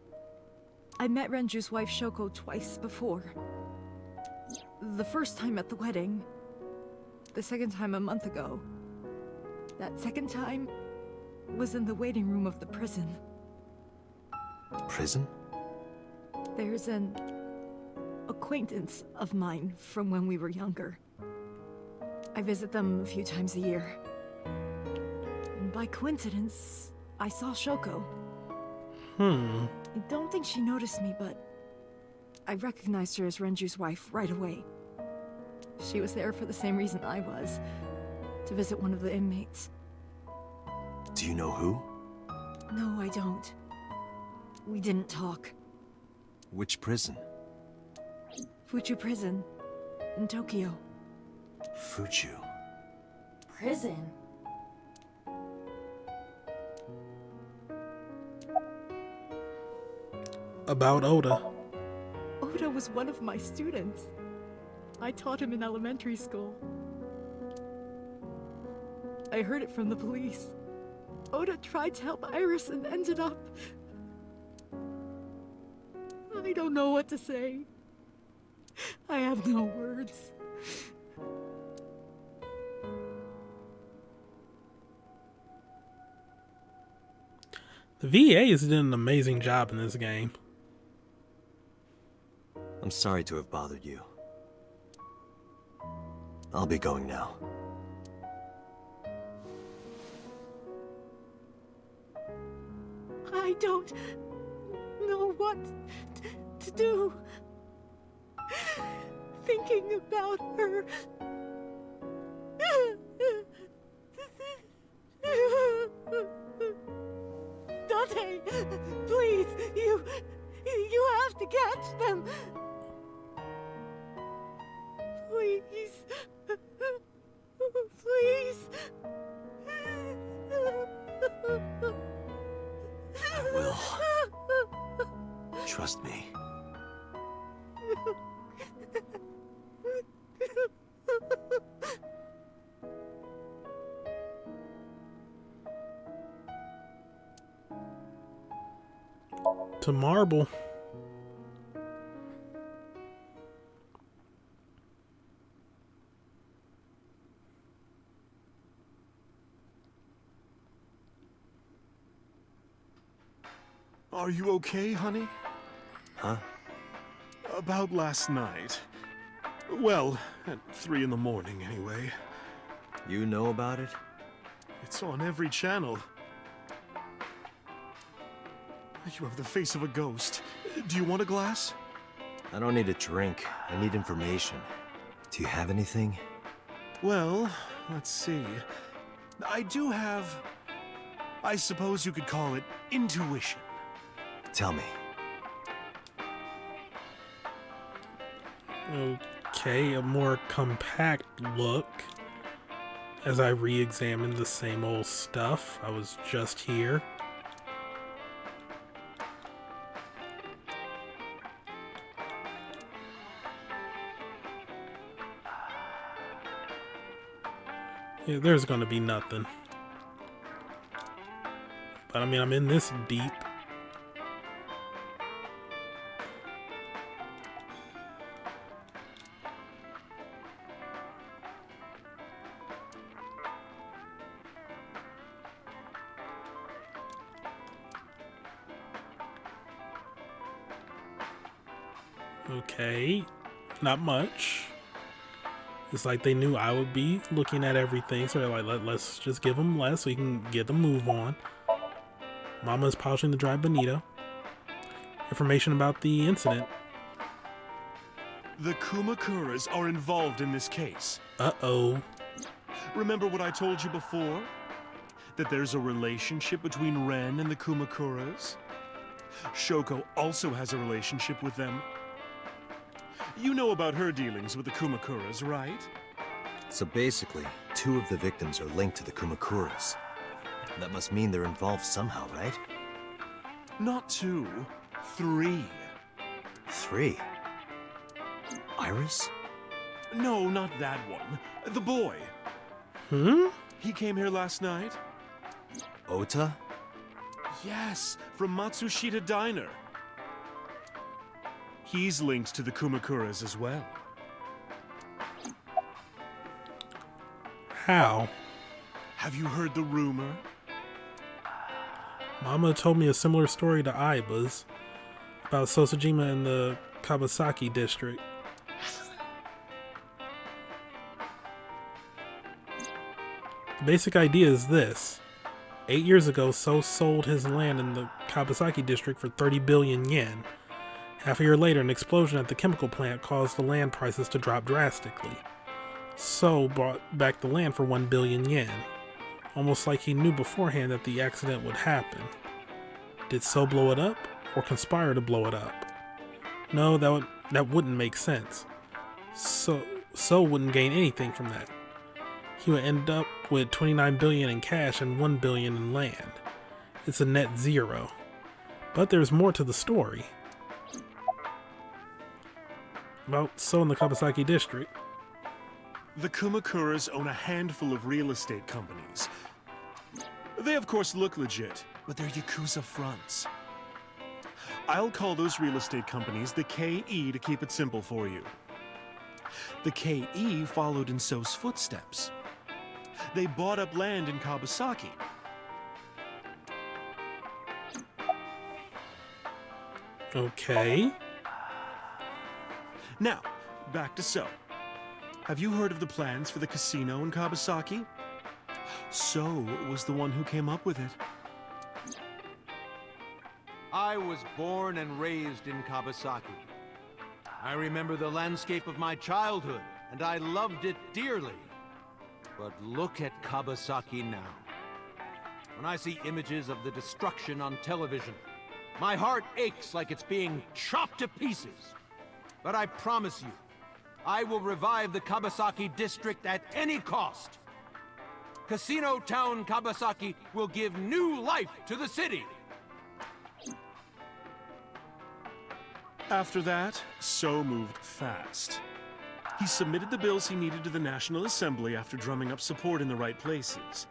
I met Renju's wife Shoko twice before. The first time at the wedding. The second time a month ago. That second time was in the waiting room of the prison. Prison? There's an acquaintance of mine from when we were younger. I visit them a few times a year. And by coincidence, I saw Shoko. I don't think she noticed me, but I recognized her as Renju's wife right away. She was there for the same reason I was, to visit one of the inmates. Do you know who? No, I don't. We didn't talk. Which prison? Fuchu Prison, in Tokyo. Fuchu. Prison? About Oda. Oda was one of my students. I taught him in elementary school. I heard it from the police. Oda tried to help Iris and ended up... I don't know what to say. I have no words. The VAs did an amazing job in this game. I'm sorry to have bothered you. I'll be going now. I don't know what to do. Thinking about her. Dante, please, you have to catch them. Please. Please. I will. Trust me. To Marble. Are you okay, honey? Huh? About last night. Well, at 3 in the morning, anyway. You know about it? It's on every channel. You have the face of a ghost. Do you want a glass? I don't need a drink. I need information. Do you have anything? Well, let's see. I do have... I suppose you could call it intuition. Tell me. Okay, a more compact look as I re-examine the same old stuff. I was just here. Yeah, there's gonna be nothing. But I mean, I'm in this deep. Okay, not much. It's like they knew I would be looking at everything, so they're like, let's just give them less so we can get the move on. Mama's polishing the dry bonito. Information about the incident. The Kumakuras are involved in this case. Uh-oh. Remember what I told you before? That there's a relationship between Ren and the Kumakuras? Shoko also has a relationship with them. You know about her dealings with the Kumakuras, right? So basically, 2 of the victims are linked to the Kumakuras. That must mean they're involved somehow, right? Not 2, 3. 3? Iris? No, not that one. The boy. He came here last night. Ota? Yes, from Matsushita Diner. He's linked to the Kumakuras as well. How? Have you heard the rumor? Mama told me a similar story to Aiba's about Sosajima in the Kawasaki district. The basic idea is this. 8 years ago, So sold his land in the Kabasaki district for 30 billion yen. Half a year later, an explosion at the chemical plant caused the land prices to drop drastically. So bought back the land for 1 billion yen. Almost like he knew beforehand that the accident would happen. Did So blow it up, or conspire to blow it up? No, that wouldn't make sense. So wouldn't gain anything from that. He would end up with 29 billion in cash and 1 billion in land. It's a net zero. But there's more to the story. About So in the Kabasaki district. The Kumakuras own a handful of real estate companies. They of course look legit, but they're Yakuza fronts. I'll call those real estate companies the KE to keep it simple for you. The KE followed in So's footsteps. They bought up land in Kabasaki. Okay. Now, back to So. Have you heard of the plans for the casino in Kabasaki? So was the one who came up with it. I was born and raised in Kabasaki. I remember the landscape of my childhood, and I loved it dearly. But look at Kabasaki now. When I see images of the destruction on television, my heart aches like it's being chopped to pieces. But I promise you, I will revive the Kabasaki district at any cost. Casino Town Kabasaki will give new life to the city. After that, So moved fast. He submitted the bills he needed to the National Assembly after drumming up support in the right places.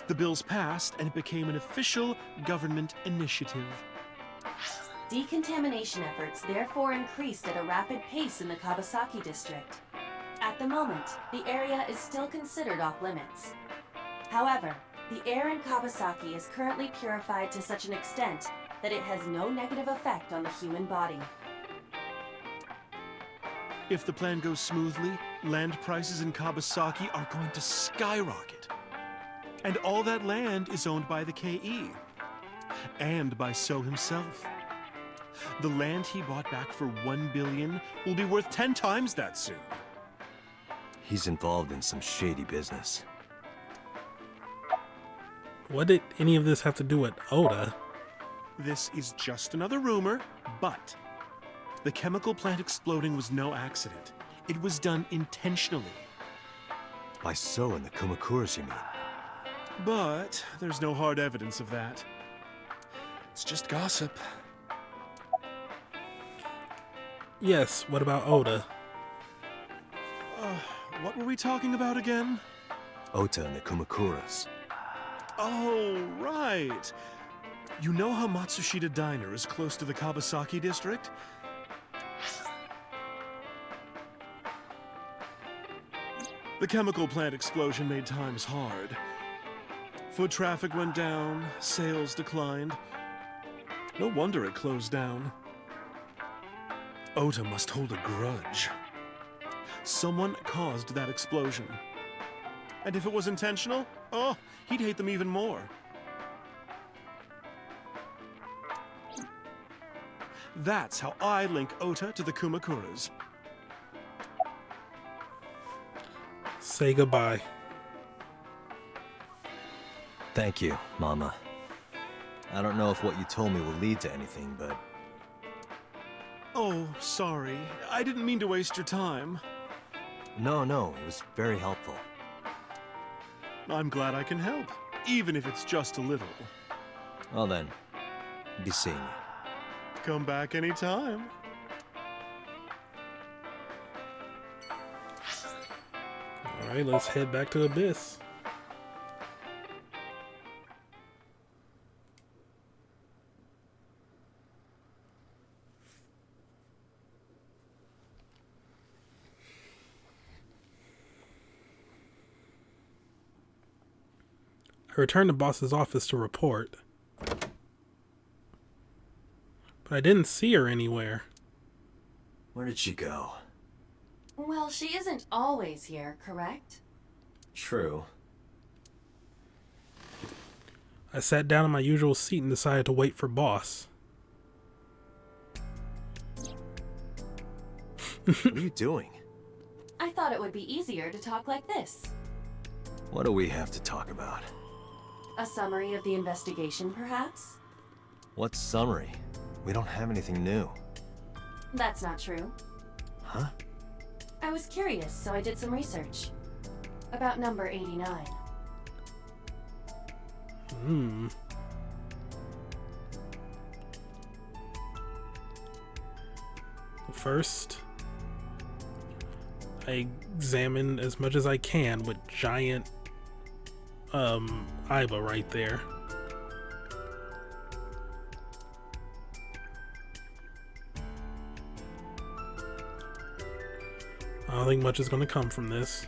The bills passed, and it became an official government initiative. Decontamination efforts therefore increased at a rapid pace in the Kabasaki district. At the moment, the area is still considered off-limits. However, the air in Kabasaki is currently purified to such an extent that it has no negative effect on the human body. If the plan goes smoothly, land prices in Kabasaki are going to skyrocket. And all that land is owned by the KE. And by So himself. The land he bought back for 1 billion will be worth 10 times that soon. He's involved in some shady business. What did any of this have to do with Oda? This is just another rumor, but the chemical plant exploding was no accident. It was done intentionally. By So and the Kumakuras, you mean? But there's no hard evidence of that. It's just gossip. Yes, what about Oda? What were we talking about again? Ota and the Kumakuras. Oh, right. You know how Matsushita Diner is close to the Kabasaki district? The chemical plant explosion made times hard. Foot traffic went down, sales declined. No wonder it closed down. Ota must hold a grudge. Someone caused that explosion. And if it was intentional, oh, he'd hate them even more. That's how I link Ota to the Kumakuras. Say goodbye. Thank you, Mama. I don't know if what you told me will lead to anything, but... Oh, sorry. I didn't mean to waste your time. No, it was very helpful. I'm glad I can help, even if it's just a little. Well then, be seeing you. Come back anytime. Alright, let's head back to Abyss. I returned to boss's office to report. But I didn't see her anywhere. Where did she go? Well, she isn't always here, correct? True. I sat down in my usual seat and decided to wait for boss. What are you doing? I thought it would be easier to talk like this. What do we have to talk about? A summary of the investigation, perhaps? What summary? We don't have anything new. That's not true. Huh? I was curious, so I did some research. About number 89. First, I examine as much as I can with giant Iba right there. I don't think much is going to come from this.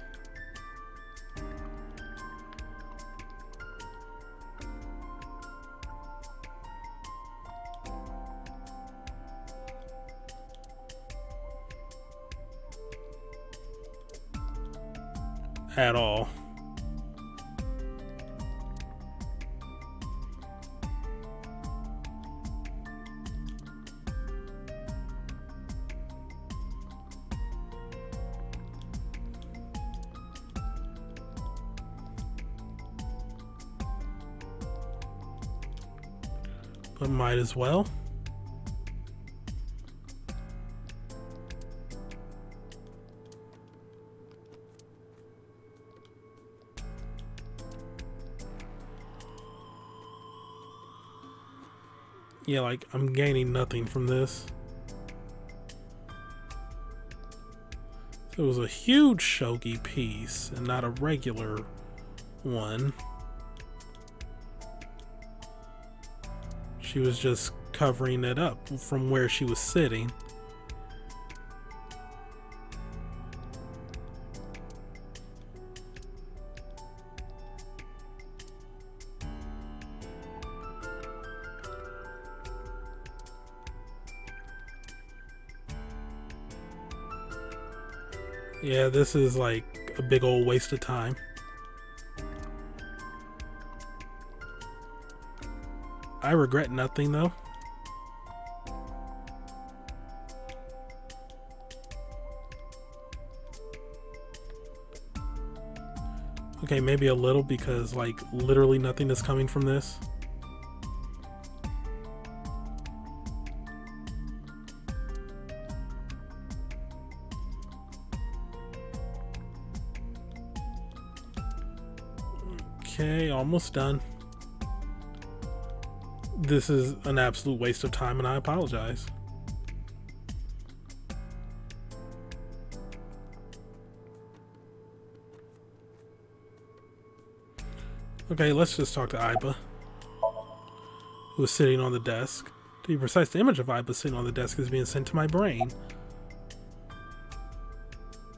At all. But might as well. Yeah, like, I'm gaining nothing from this. So it was a huge shogi piece and not a regular one. She was just covering it up from where she was sitting. Yeah, this is like a big old waste of time. I regret nothing though. Okay, maybe a little because like literally nothing is coming from this. Okay, almost done. This is an absolute waste of time and I apologize. Okay, let's just talk to Iba, who is sitting on the desk. To be precise, the image of Iba sitting on the desk is being sent to my brain.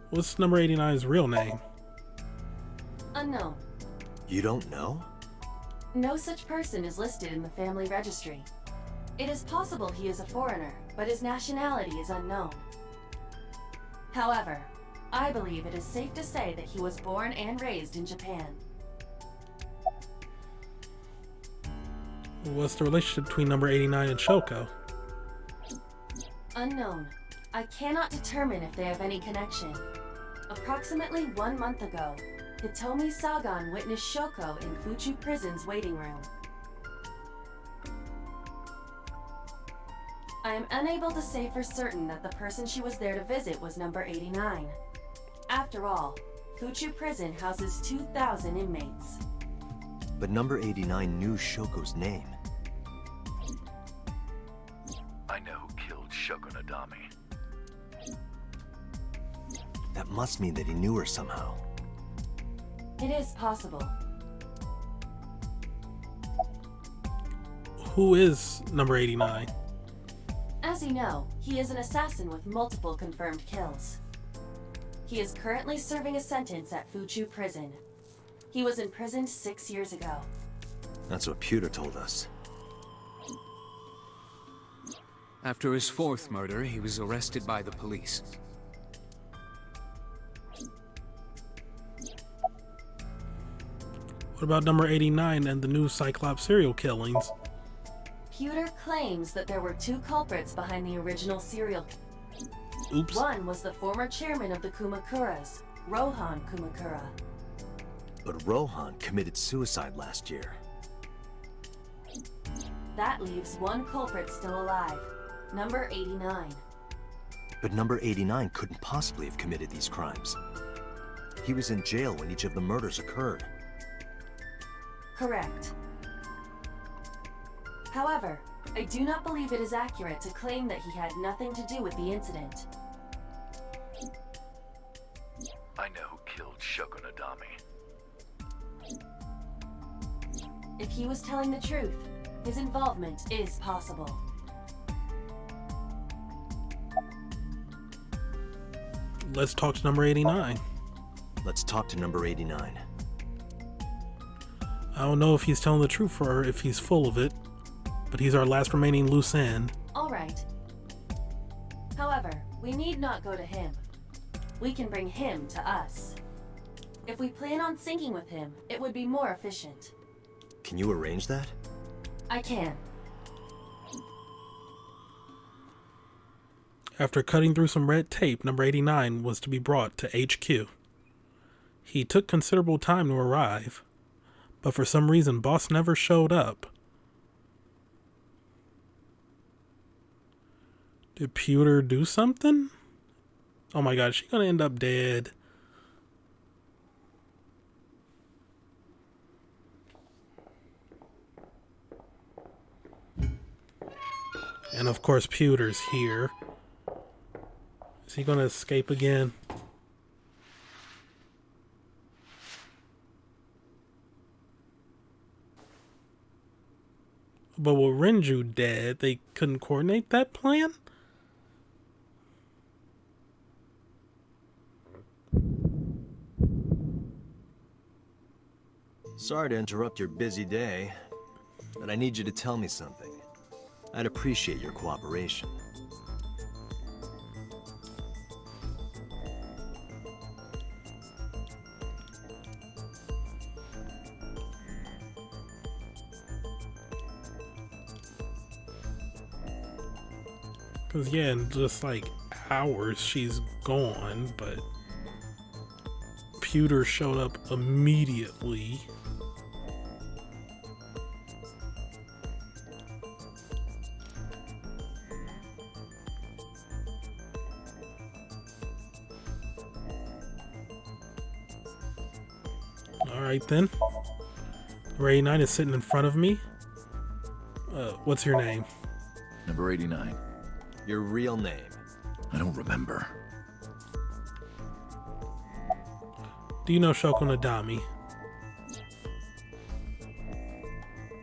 What's number 89's real name? Unknown. You don't know? No such person is listed in the family registry. It is possible he is a foreigner, but his nationality is unknown. However, I believe it is safe to say that he was born and raised in Japan. What's the relationship between number 89 and Shoko? Unknown. I cannot determine if they have any connection. Approximately 1 month ago, Hitomi Sagan witnessed Shoko in Fuchu Prison's waiting room. I am unable to say for certain that the person she was there to visit was number 89. After all, Fuchu Prison houses 2,000 inmates. But number 89 knew Shoko's name. I know who killed Shoko Nadami. That must mean that he knew her somehow. It is possible. Who is number 89? As you know, he is an assassin with multiple confirmed kills. He is currently serving a sentence at Fuchu Prison. He was imprisoned 6 years ago. That's what Pewter told us. After his fourth murder, he was arrested by the police. What about number 89 and the new Cyclops serial killings? Pewter claims that there were 2 culprits behind the original serial. Oops. One was the former chairman of the Kumakuras, Rohan Kumakura. But Rohan committed suicide last year. That leaves 1 culprit still alive, number 89. But number 89 couldn't possibly have committed these crimes. He was in jail when each of the murders occurred. Correct. However, I do not believe it is accurate to claim that he had nothing to do with the incident. I know who killed Shogunadami. If he was telling the truth, his involvement is possible. Let's talk to number 89. Let's talk to number 89. I don't know if he's telling the truth or if he's full of it, but he's our last remaining loose end. All right. However, we need not go to him. We can bring him to us. If we plan on syncing with him, it would be more efficient. Can you arrange that? I can. After cutting through some red tape, number 89 was to be brought to HQ. He took considerable time to arrive, but for some reason, boss never showed up. Did Pewter do something? Oh my god, is she gonna end up dead? And of course, Pewter's here. Is he gonna escape again? But with Renju dead, they couldn't coordinate that plan? Sorry to interrupt your busy day, but I need you to tell me something. I'd appreciate your cooperation. Because, yeah, in just like hours she's gone, but Pewter showed up immediately. Alright then. Number 89 is sitting in front of me. What's your name? Number 89. Your real name? I don't remember. Do you know Shogunadami?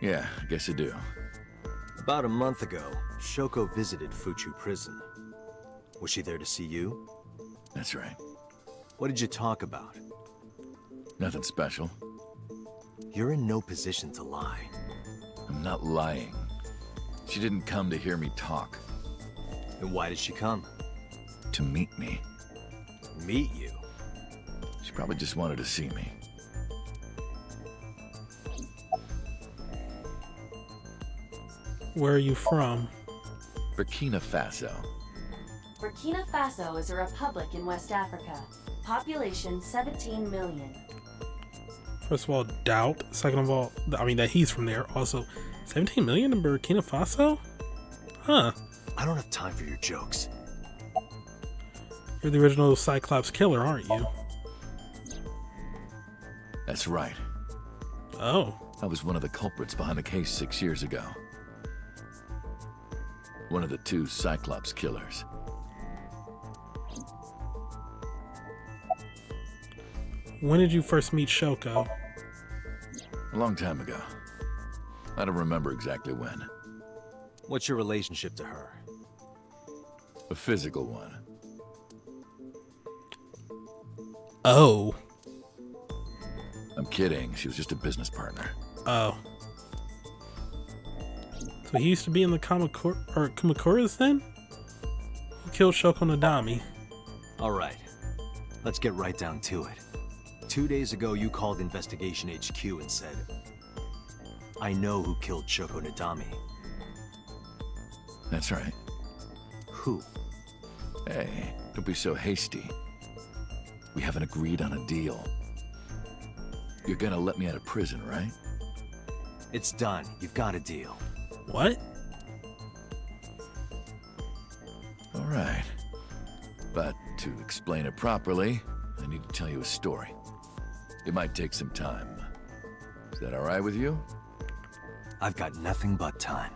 Yeah, I guess I do. About a month ago, Shoko visited Fuchu Prison. Was she there to see you? That's right. What did you talk about? Nothing special. You're in no position to lie. I'm not lying. She didn't come to hear me talk. And why did she come? To meet me. Meet you? She probably just wanted to see me. Where are you from? Burkina Faso. Burkina Faso is a republic in West Africa. Population 17 million. First of all, doubt. Second of all, I mean that he's from there. Also, 17 million in Burkina Faso? Huh. I don't have time for your jokes. You're the original Cyclops killer, aren't you? That's right. Oh. I was one of the culprits behind the case 6 years ago. One of the 2 Cyclops killers. When did you first meet Shoko? A long time ago. I don't remember exactly when. What's your relationship to her? A physical one. Oh. I'm kidding. She was just a business partner. Oh. So he used to be in the Kumakuras then? Who killed Shogunadami? Alright. Let's get right down to it. 2 days ago, you called Investigation HQ and said, I know who killed Shoko Nadami. That's right. Who? Hey, don't be so hasty. We haven't agreed on a deal. You're gonna let me out of prison, right? It's done. You've got a deal. What? All right. But to explain it properly, I need to tell you a story. It might take some time. Is that all right with you? I've got nothing but time.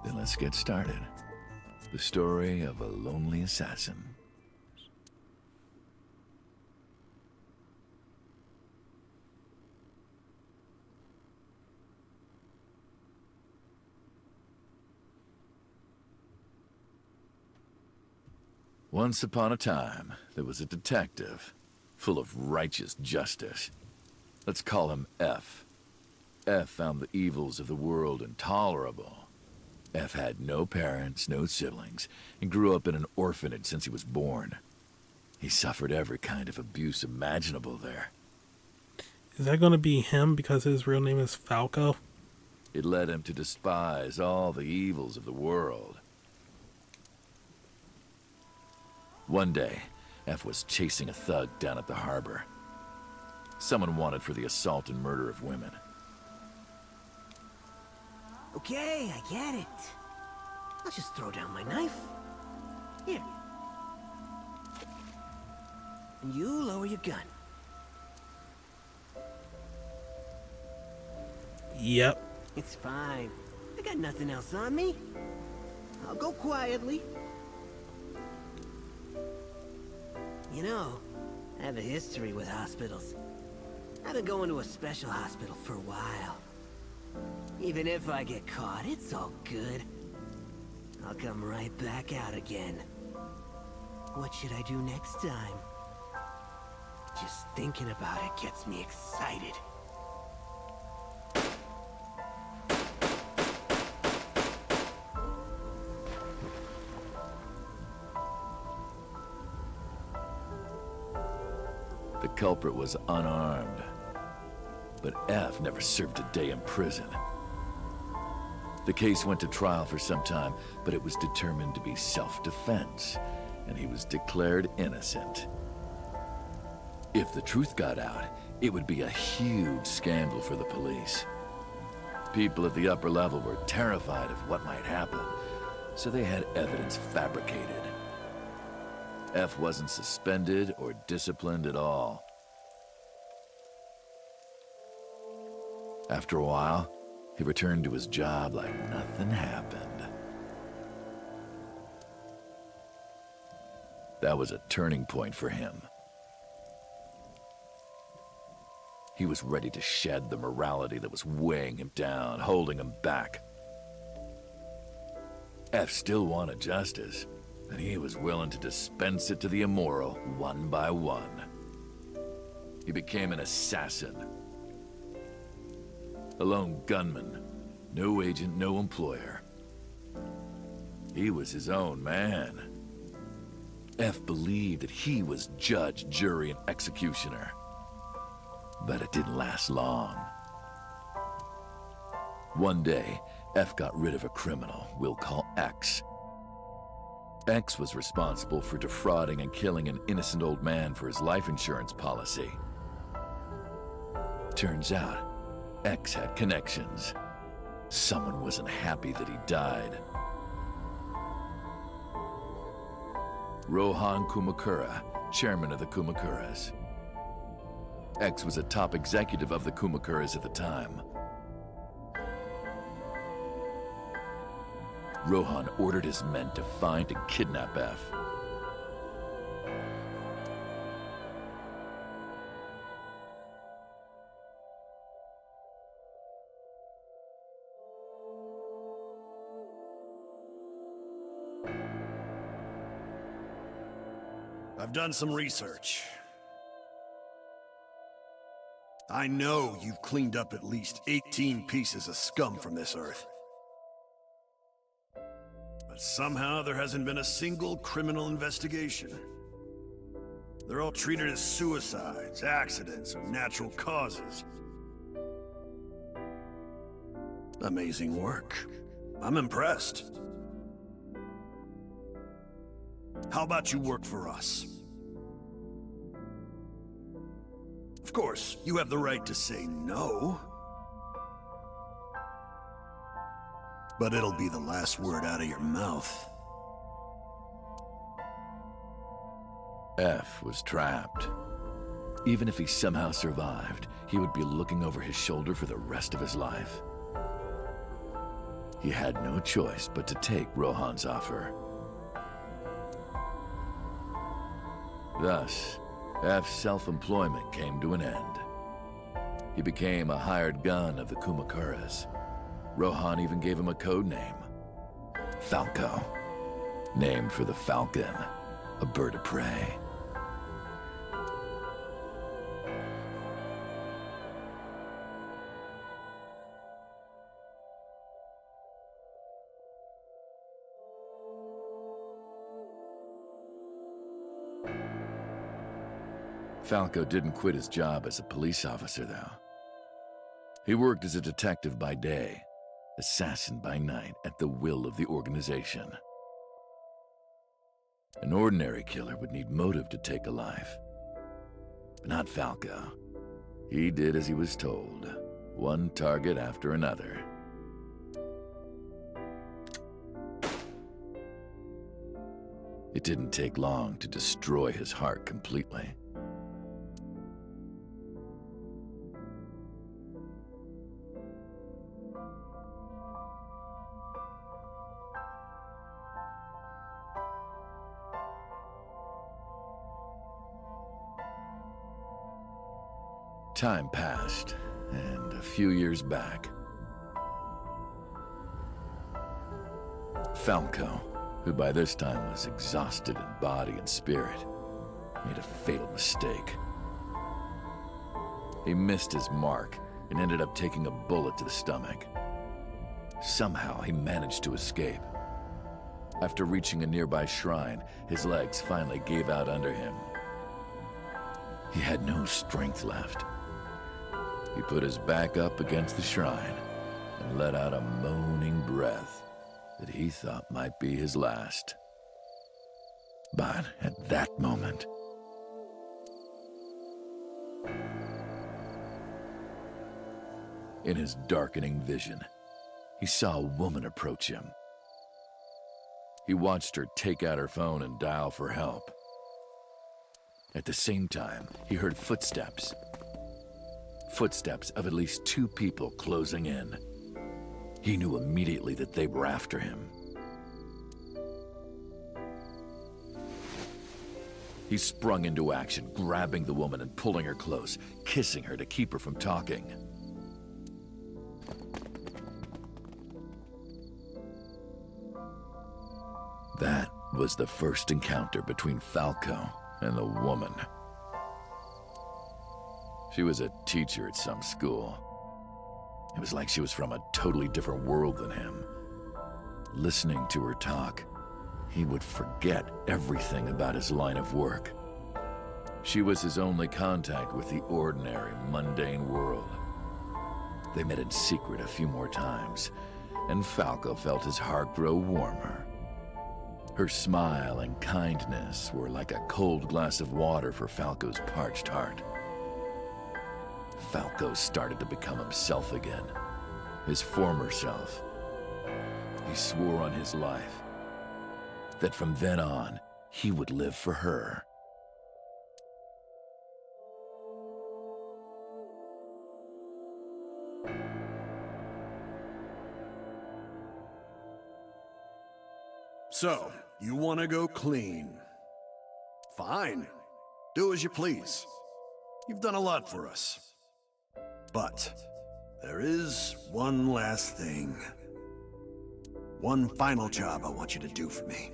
Then let's get started. The story of a lonely assassin. Once upon a time, there was a detective, full of righteous justice. Let's call him F. F found the evils of the world intolerable. F had no parents, no siblings, and grew up in an orphanage since he was born. He suffered every kind of abuse imaginable there. Is that going to be him because his real name is Falco? It led him to despise all the evils of the world. One day, F was chasing a thug down at the harbor. Someone wanted for the assault and murder of women. Okay, I get it. I'll just throw down my knife. Here. And you lower your gun. Yep. It's fine. I got nothing else on me. I'll go quietly. You know, I have a history with hospitals. I've been going to a special hospital for a while. Even if I get caught, it's all good. I'll come right back out again. What should I do next time? Just thinking about it gets me excited. The culprit was unarmed, but F never served a day in prison. The case went to trial for some time, but it was determined to be self-defense, and he was declared innocent. If the truth got out, it would be a huge scandal for the police. People at the upper level were terrified of what might happen, so they had evidence fabricated. F wasn't suspended or disciplined at all. After a while, he returned to his job like nothing happened. That was a turning point for him. He was ready to shed the morality that was weighing him down, holding him back. F still wanted justice, and he was willing to dispense it to the immoral one by one. He became an assassin. A lone gunman, no agent, no employer. He was his own man. F believed that he was judge, jury, and executioner. But it didn't last long. One day, F got rid of a criminal we'll call X. X was responsible for defrauding and killing an innocent old man for his life insurance policy. Turns out, X had connections. Someone wasn't happy that he died. Rohan Kumakura, chairman of the Kumakuras. X was a top executive of the Kumakuras at the time. Rohan ordered his men to find and kidnap F. I've done some research. I know you've cleaned up at least 18 pieces of scum from this earth. But somehow there hasn't been a single criminal investigation. They're all treated as suicides, accidents, or natural causes. Amazing work. I'm impressed. How about you work for us? Of course, you have the right to say no. But it'll be the last word out of your mouth. F was trapped. Even if he somehow survived, he would be looking over his shoulder for the rest of his life. He had no choice but to take Rohan's offer. Thus, F's self-employment came to an end. He became a hired gun of the Kumakuras. Rohan even gave him a code name, Falco, named for the falcon, a bird of prey. Falco didn't quit his job as a police officer, though. He worked as a detective by day, assassin by night at the will of the organization. An ordinary killer would need motive to take a life. But not Falco. He did as he was told, one target after another. It didn't take long to destroy his heart completely. Time passed, and a few years back, Falco, who by this time was exhausted in body and spirit, made a fatal mistake. He missed his mark and ended up taking a bullet to the stomach. Somehow, he managed to escape. After reaching a nearby shrine, his legs finally gave out under him. He had no strength left. He put his back up against the shrine and let out a moaning breath that he thought might be his last. But at that moment, in his darkening vision, he saw a woman approach him. He watched her take out her phone and dial for help. At the same time, he heard footsteps. Footsteps of at least 2 people closing in. He knew immediately that they were after him. He sprung into action, grabbing the woman and pulling her close, kissing her to keep her from talking. That was the first encounter between Falco and the woman. She was a teacher at some school. It was like she was from a totally different world than him. Listening to her talk, he would forget everything about his line of work. She was his only contact with the ordinary, mundane world. They met in secret a few more times, and Falco felt his heart grow warmer. Her smile and kindness were like a cold glass of water for Falco's parched heart. Falco started to become himself again, his former self. He swore on his life that from then on, he would live for her. So, you want to go clean? Fine. Do as you please. You've done a lot for us. But there is one last thing. One final job I want you to do for me.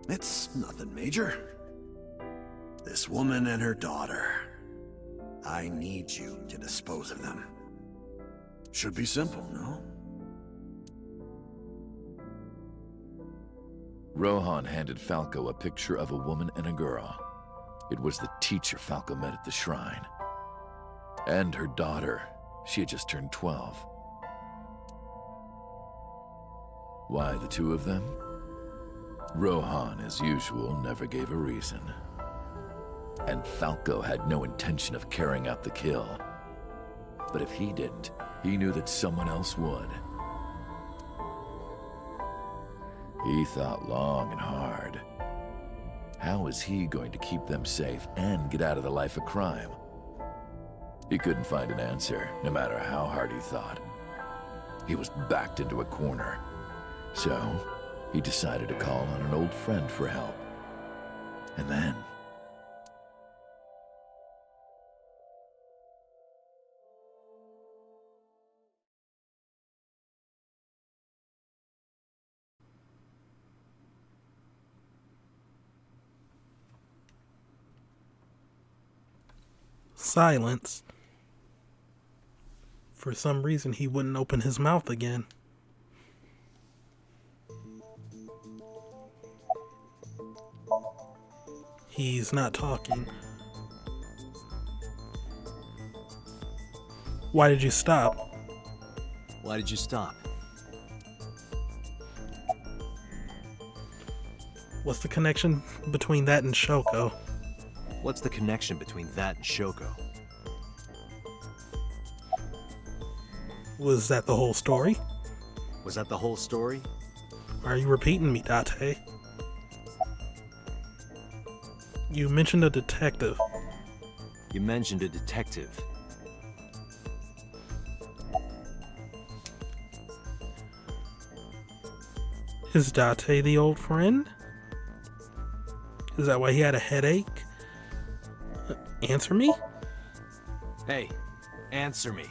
It's nothing major. This woman and her daughter. I need you to dispose of them. Should be simple, no? Rohan handed Falco a picture of a woman and a girl. It was the teacher Falco met at the shrine. And her daughter. She had just turned 12. Why the two of them? Rohan, as usual, never gave a reason. And Falco had no intention of carrying out the kill. But if he didn't, he knew that someone else would. He thought long and hard. How was he going to keep them safe and get out of the life of crime? He couldn't find an answer, no matter how hard he thought. He was backed into a corner. So, he decided to call on an old friend for help. And then... Silence. For some reason, he wouldn't open his mouth again. He's not talking. Why did you stop? Why did you stop? What's the connection between that and Shoko? What's the connection between that and Shoko? Was that the whole story? Was that the whole story? Why are you repeating me, Date? You mentioned a detective. You mentioned a detective. Is Date the old friend? Is that why he had a headache? Answer me? Hey, answer me.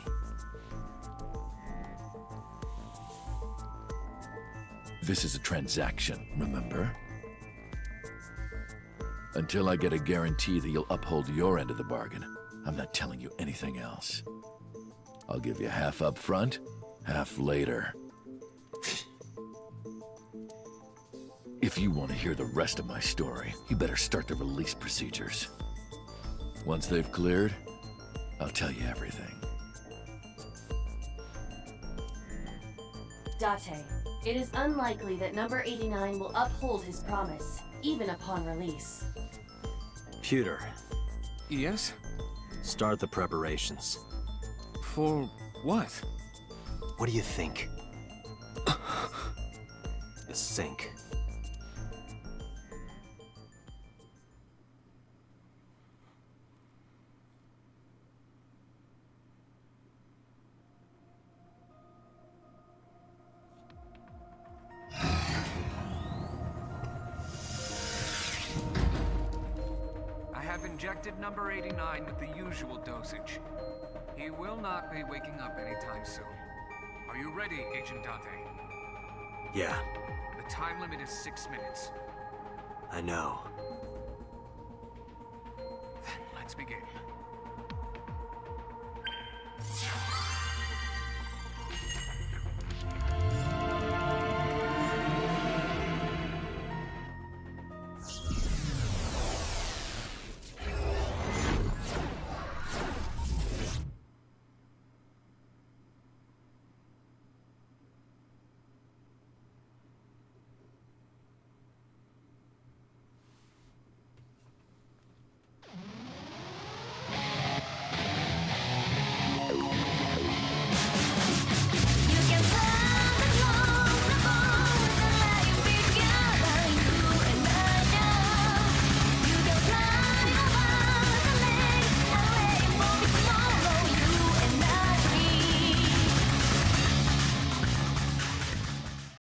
This is a transaction, remember? Until I get a guarantee that you'll uphold your end of the bargain, I'm not telling you anything else. I'll give you half up front, half later. If you want to hear the rest of my story, you better start the release procedures. Once they've cleared, I'll tell you everything. Date, it is unlikely that number 89 will uphold his promise, even upon release. Pewter. Yes? Start the preparations. For what? What do you think? The sink. Injected number 89 with the usual dosage. He will not be waking up anytime soon. Are you ready, Agent Date? Yeah. The time limit is 6 minutes. I know. Then let's begin.